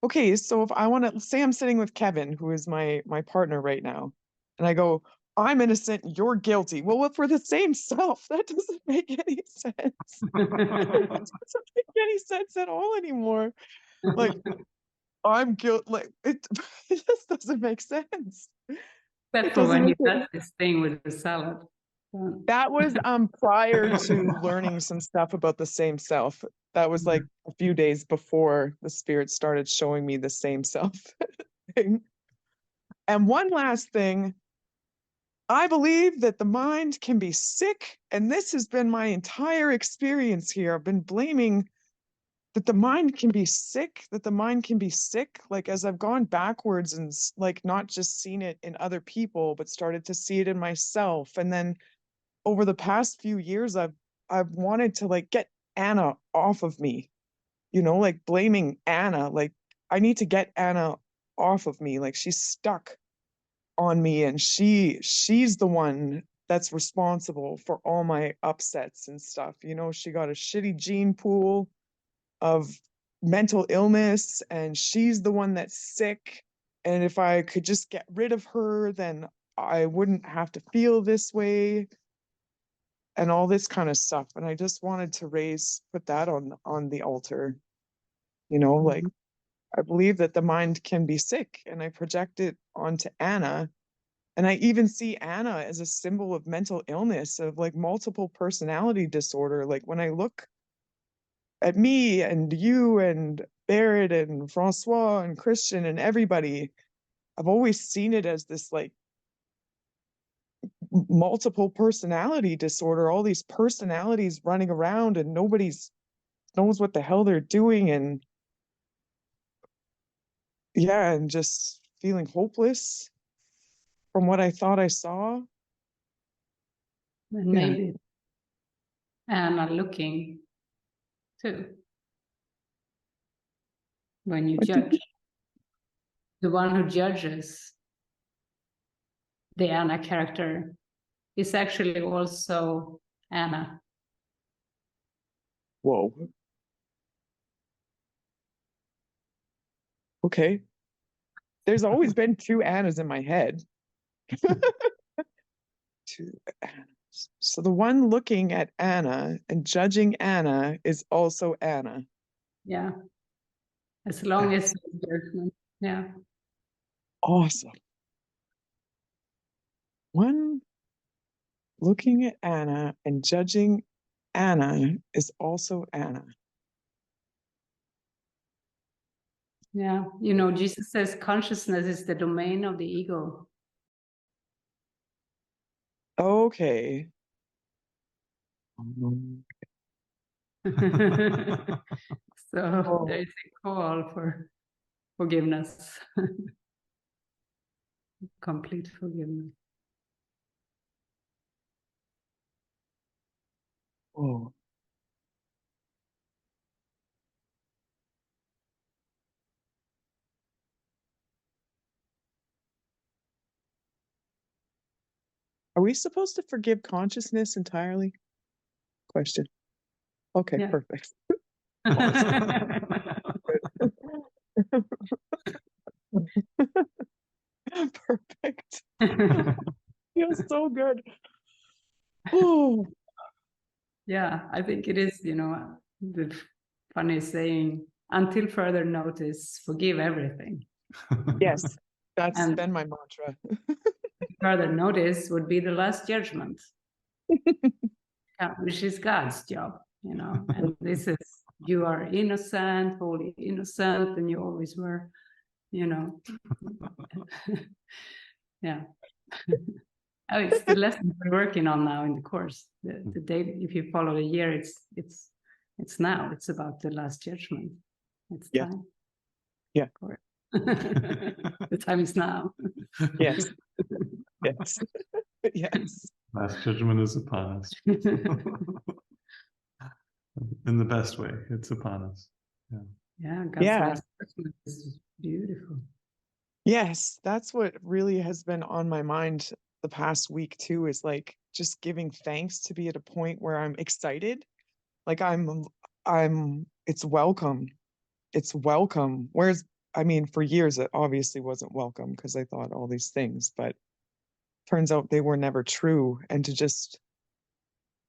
G: okay, so if I want to say I'm sitting with Kevin, who is my partner right now, and I go, I'm innocent, you're guilty. Well, if we're the same self, that doesn't make any sense. It doesn't make any sense at all anymore. Like, I'm guilty. Like it just doesn't make sense.
C: Except
G: It
C: for
G: doesn't
C: when
G: make
C: you
G: it.
C: does this thing with the salad.
G: That was prior to learning some stuff about the same self. That was like a few days before the spirit started showing me the same self thing. And one last thing, I believe that the mind can be sick, and this has been my entire experience here. I've been blaming that the mind can be sick, like as I've gone backwards and like not just seen it in other people, but started to see it in myself. And then over the past few years, I've wanted to like get Anna off of me, you know, like blaming Anna, like I need to get Anna off of me. Like she's stuck on me, and she's the one that's responsible for all my upsets and stuff. You know, she got a shitty gene pool of mental illness, and she's the one that's sick. And if I could just get rid of her, then I wouldn't have to feel this way and all this kind of stuff. And I just wanted to put that on the altar, you know, like I believe that the mind can be sick, and I project it onto Anna. And I even see Anna as a symbol of mental illness, of like multiple personality disorder. Like when I look at me and you and Barret and Francois and Christian and everybody, I've always seen it as this like multiple personality disorder, all these personalities running around and nobody's knows what the hell they're doing. And yeah, and just feeling hopeless from what I thought I saw.
C: And maybe Anna looking too. When you judge, the one who judges the Anna character is actually also Anna.
G: Whoa. Okay. There's always been two Annas in my head. Two Annas. So the one looking at Anna and judging Anna is also Anna.
C: Yeah. As long as it's judgment. Yeah.
G: Awesome. One looking at Anna and judging Anna is also Anna.
C: Yeah. You know, Jesus says consciousness is the domain of the ego.
G: Okay.
C: So there is a call for forgiveness, complete forgiveness.
G: Oh. Are we supposed to forgive consciousness entirely? Question. Okay,
C: Yeah.
G: perfect. Perfect. Feels so good. Oh,
C: Yeah, I think it is, the funny saying, until further notice, forgive everything.
G: yes, that's
C: And
G: been my mantra.
C: further notice would be the last judgment, which is God's job, and this is, you are innocent, wholly innocent, and you always were, yeah. Oh, it's the lesson we're working on now in the course. The date, if you follow the year, it's now. It's about the last judgment. It's
G: Yeah.
C: time.
G: Yeah.
C: For it. The time is now.
G: Yes. Yes. Yes.
A: Last judgment is upon us. In the best way, it's upon us. Yeah.
C: Yeah, God's
G: Yeah.
C: last judgment is beautiful.
G: Yes, that's what really has been on my mind the past week too, is like just giving thanks to be at a point where I'm excited. Like it's welcome. It's welcome. Whereas, I mean, for years it obviously wasn't welcome because I thought all these things, but turns out they were never true. And to just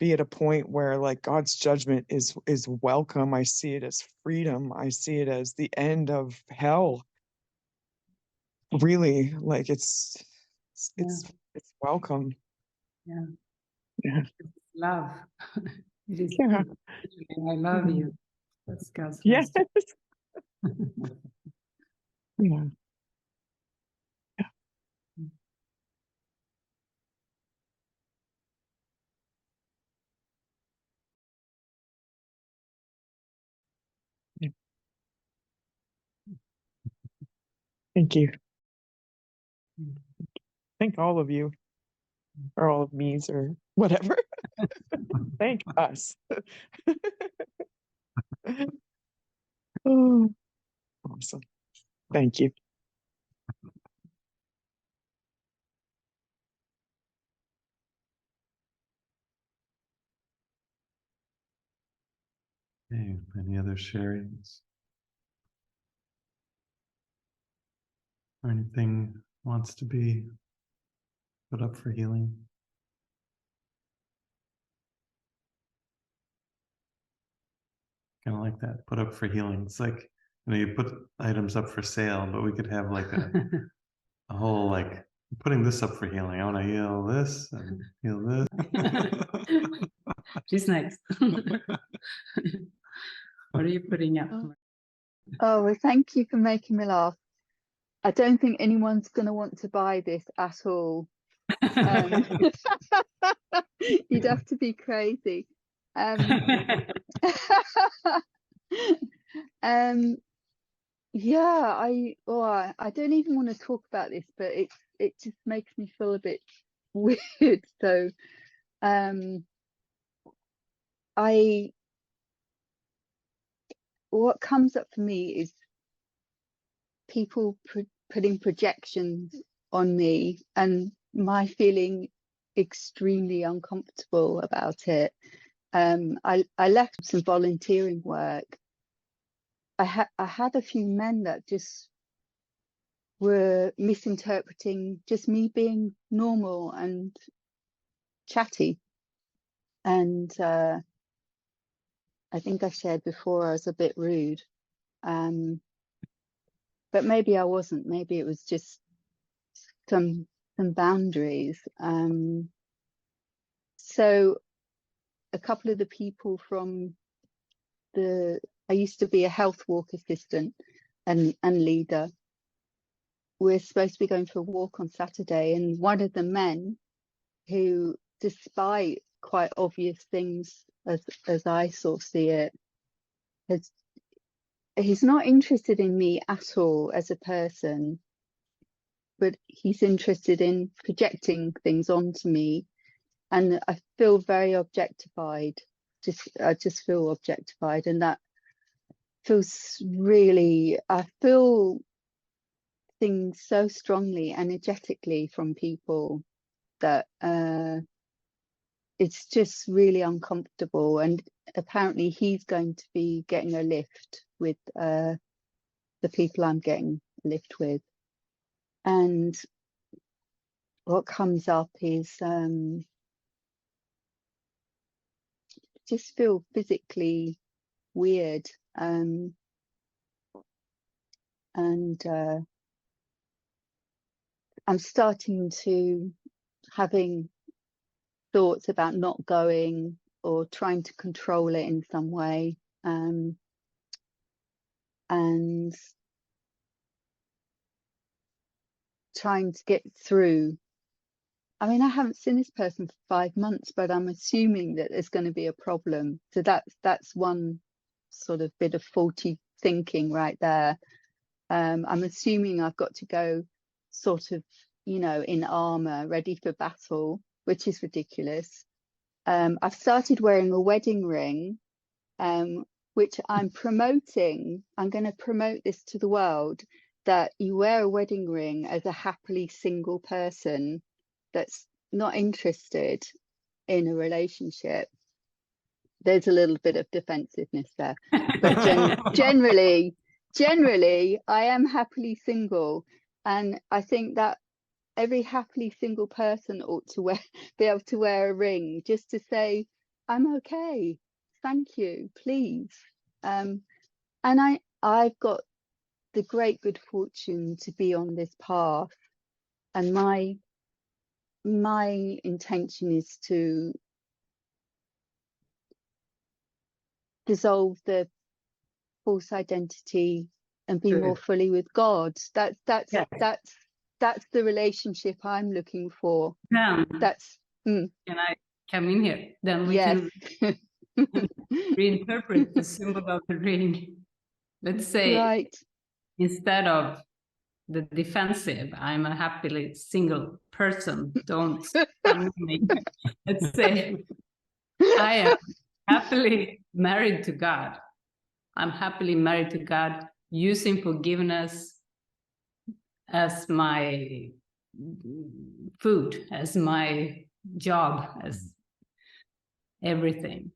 G: be at a point where like God's judgment is welcome. I see it as freedom. I see it as the end of hell. Really, like it's welcome.
C: Yeah.
G: Yeah.
C: It's love. It is.
G: Yeah.
C: I love you. That's God's
G: Yes.
C: last
G: Yeah. Yeah. Thank you. Thank all of you, or all of me's, or whatever. Thank us. Oh, awesome. Thank you.
A: Okay, any other sharings? Or anything wants to be put up for healing? Kind of like that, put up for healing. It's like, you put items up for sale, but we could have like a whole like, putting this up for healing. I want to heal this and heal this.
C: She's next. What are you putting up?
H: Oh, well, thank you for making me laugh. I don't think anyone's going to want to buy this at all. You'd have to be crazy. Yeah, I don't even want to talk about this, but it just makes me feel a bit weird. So, what comes up for me is people putting projections on me, and my feeling extremely uncomfortable about it. I left some volunteering work. I had a few men that just were misinterpreting just me being normal and chatty, and I think I shared before I was a bit rude, but maybe I wasn't. Maybe it was just some boundaries. So a couple of the people from I used to be a health walk assistant and leader. We're supposed to be going for a walk on Saturday, and one of the men, who, despite quite obvious things as I sort of see it, he's not interested in me at all as a person, but he's interested in projecting things onto me, and I feel very objectified. I just feel objectified, and that feels really, I feel things so strongly energetically from people, that it's just really uncomfortable. And apparently he's going to be getting a lift with the people I'm getting a lift with. And what comes up is just feel physically weird. And I'm starting to having thoughts about not going or trying to control it in some way, and trying to get through. I mean, I haven't seen this person for 5 months, but I'm assuming that there's going to be a problem. So that's one sort of bit of faulty thinking right there. I'm assuming I've got to go sort of, you know, in armor, ready for battle, which is ridiculous. I've started wearing a wedding ring, which I'm promoting. I'm going to promote this to the world, that you wear a wedding ring as a happily single person that's not interested in a relationship. There's a little bit of defensiveness there, but generally I am happily single, and I think that every happily single person ought to be able to wear a ring, just to say, I'm okay, thank you, please. And I've got the great good fortune to be on this path, and my intention is to dissolve the false identity and be more fully with God. That's the relationship I'm looking for. That's
C: Can I come in here? Then we
H: yes.
C: can reinterpret the symbol of the ring. Let's say,
H: Right.
C: instead of the defensive, I'm a happily single person, don't come me. Let's say I am happily married to God. I'm happily married to God, using forgiveness as my food, as my job, as everything.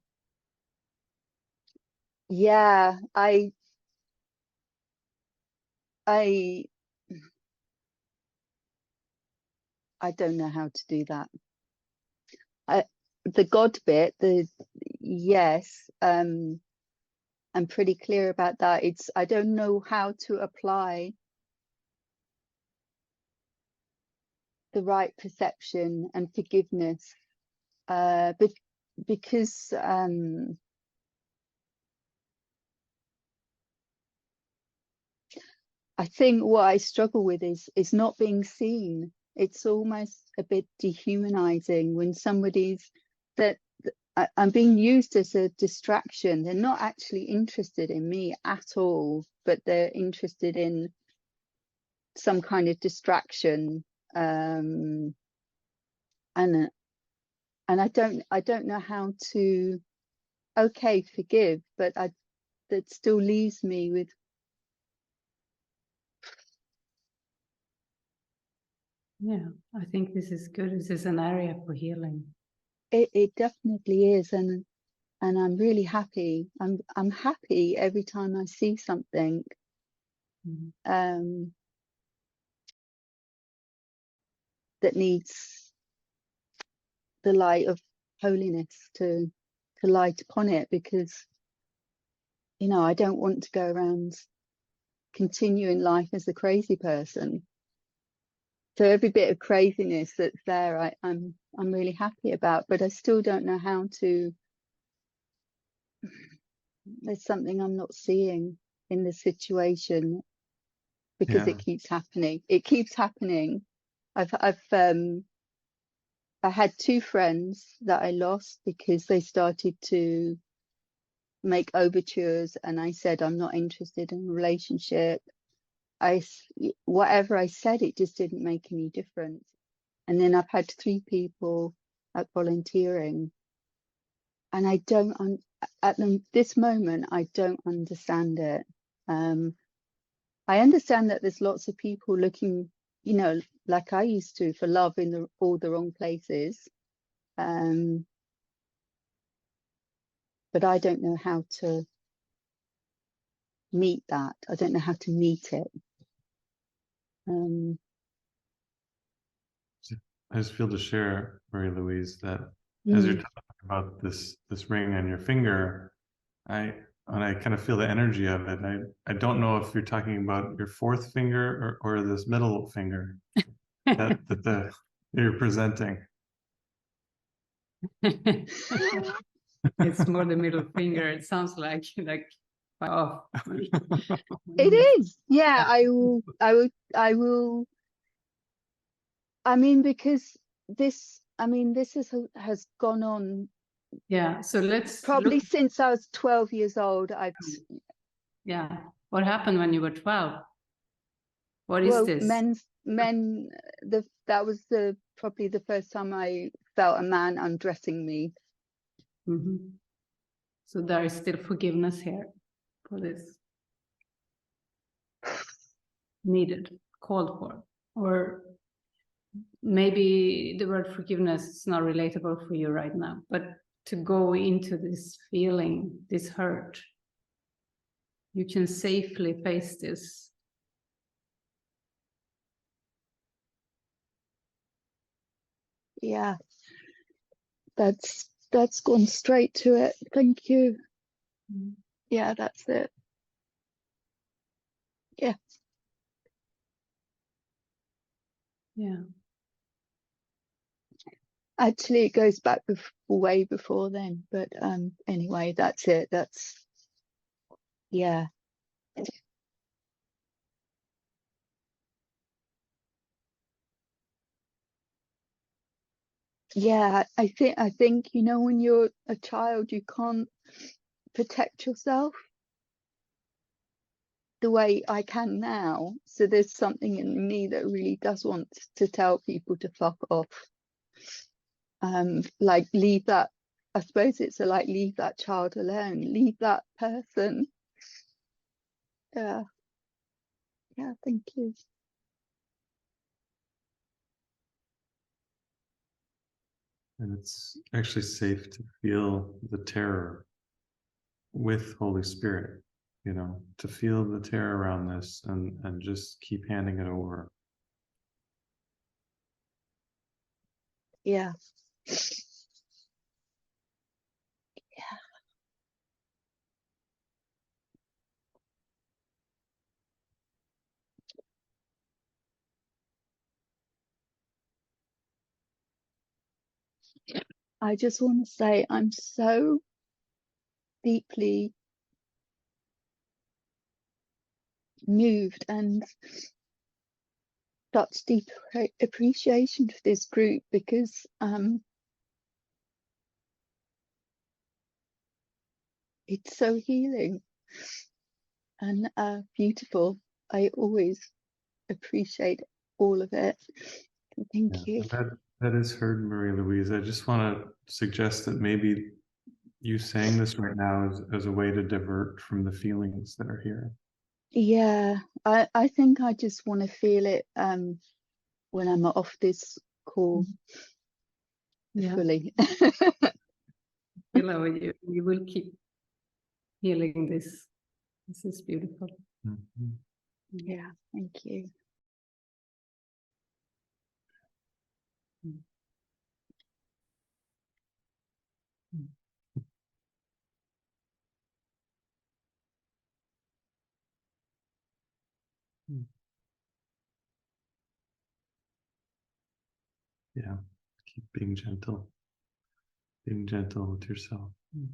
H: Yeah, I don't know how to do that. The God bit, yes, I'm pretty clear about that. I don't know how to apply the right perception and forgiveness, but because I think what I struggle with is not being seen. It's almost a bit dehumanizing when somebody's that I'm being used as a distraction. They're not actually interested in me at all, but they're interested in some kind of distraction. And I don't know how to, okay, forgive, but that still leaves me with.
C: Yeah, I think this is good. This is an area for healing.
H: It definitely is, and I'm really happy. I'm happy every time I see something. That needs the light of holiness to light upon it, because you know, I don't want to go around continuing life as a crazy person. So every bit of craziness that's there, I'm really happy about, but I still don't know how to. There's something I'm not seeing in the situation, because it keeps happening. It keeps happening. I had 2 friends that I lost because they started to make overtures, and I said, I'm not interested in a relationship. Whatever I said, it just didn't make any difference. And then I've had 3 people at volunteering, and I don't this moment I don't understand it. I understand that there's lots of people looking you know, like I used to, for love in all the wrong places. But I don't know how to meet that. I don't know how to meet it.
A: I just feel to share, Marie Louise, that as you're talking about this ring on your finger, when I kind of feel the energy of it, I don't know if you're talking about your fourth finger or this middle finger that you're presenting.
C: It's more the middle finger. It sounds like oh.
H: It is. Yeah, I will. I mean, because this has gone on.
C: Yeah. So let's
H: probably since I was 12 years old.
C: Yeah. What happened when you were 12? What is this?
H: That was probably the first time I felt a man undressing me.
C: Mm-hmm. So there is still forgiveness here for this. Needed, called for. Or maybe the word forgiveness is not relatable for you right now, but to go into this feeling, this hurt, you can safely face this.
H: Yeah, that's gone straight to it. Thank you. Yeah, that's it. Yeah.
C: Yeah.
H: Actually, it goes back way before then. But anyway, that's it. Yeah. Yeah, I think, you know, when you're a child, you can't protect yourself the way I can now. So there's something in me that really does want to tell people to fuck off. Like leave that, I suppose it's like leave that child alone, leave that person. Yeah. Yeah, thank you.
A: And it's actually safe to feel the terror with Holy Spirit, you know, to feel the terror around this and just keep handing it over.
H: Yeah. I just want to say I'm so deeply moved and such deep appreciation for this group, because it's so healing and beautiful. I always appreciate all of it. Thank you.
A: That is heard, Marie Louise. I just want to suggest that maybe you saying this right now as a way to divert from the feelings that are here.
H: Yeah, I think I just want to feel it when I'm off this call fully.
C: You will keep healing this. This is beautiful.
A: Mm-hmm.
H: Yeah, thank you.
A: Yeah, keep being gentle with yourself.
C: Yeah.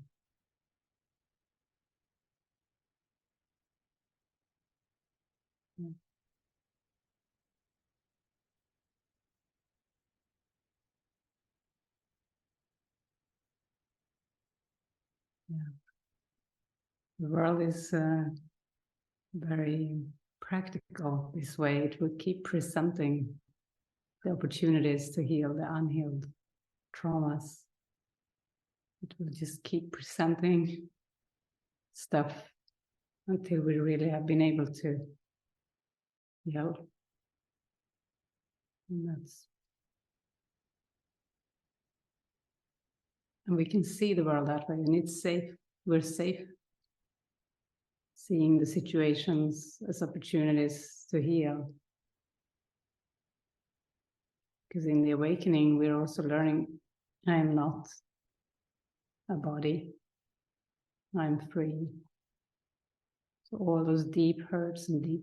C: The world is very practical this way. It will keep presenting the opportunities to heal the unhealed traumas. It will just keep presenting stuff until we really have been able to heal. And we can see the world that way, and it's safe. We're safe. Seeing the situations as opportunities to heal. Because in the awakening, we're also learning I am not a body. I'm free. So all those deep hurts and deep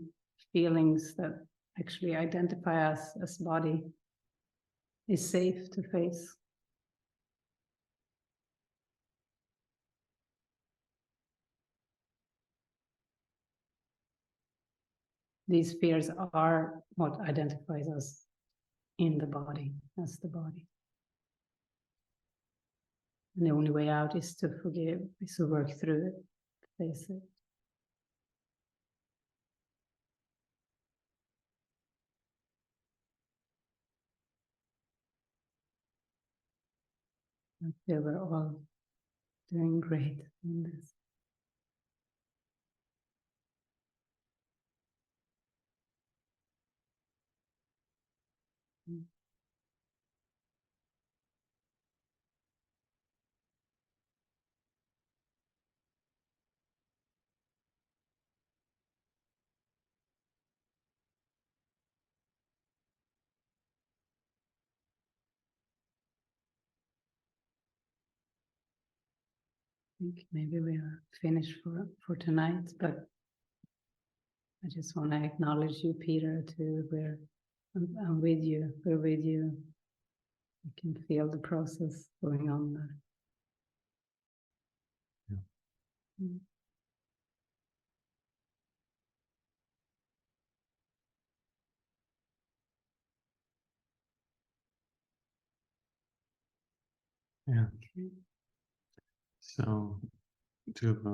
C: feelings that actually identify us as body is safe to face. These fears are what identifies us in the body, as the body. And the only way out is to forgive, is to work through it, face it. I feel we're all doing great in this. I think maybe we are finished for tonight, but I just want to acknowledge you, Peter, too. I'm with you. We're with you. You can feel the process going on there.
A: Yeah.
C: Mm.
A: Yeah.
C: Okay.
A: So to have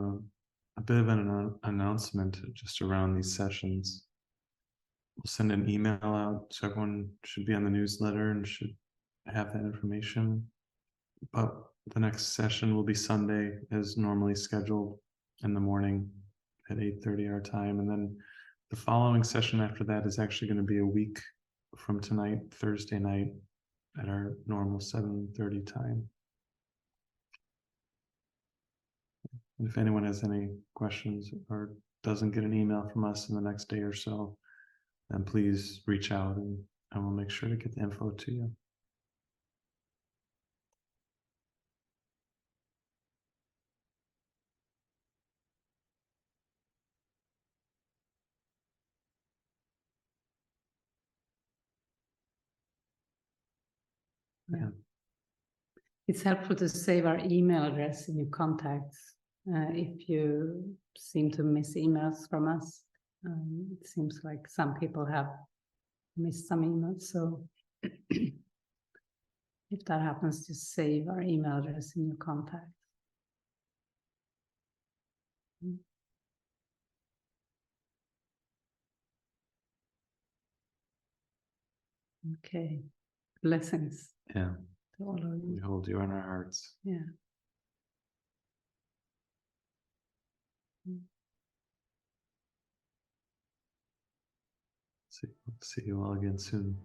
A: a bit of an announcement just around these sessions. We'll send an email out, so everyone should be on the newsletter and should have that information. But the next session will be Sunday as normally scheduled in the morning at 8:30 our time. And then the following session after that is actually going to be a week from tonight, Thursday night, at our normal 7:30 time. And if anyone has any questions or doesn't get an email from us in the next day or so, then please reach out and I will make sure to get the info to you.
C: Yeah. It's helpful to save our email address in your contacts if you seem to miss emails from us. It seems like some people have missed some emails, so if that happens, just save our email address in your contacts. Okay, blessings.
A: Yeah.
C: To all of you.
A: We hold you in our hearts.
C: Yeah.
A: See you all again soon.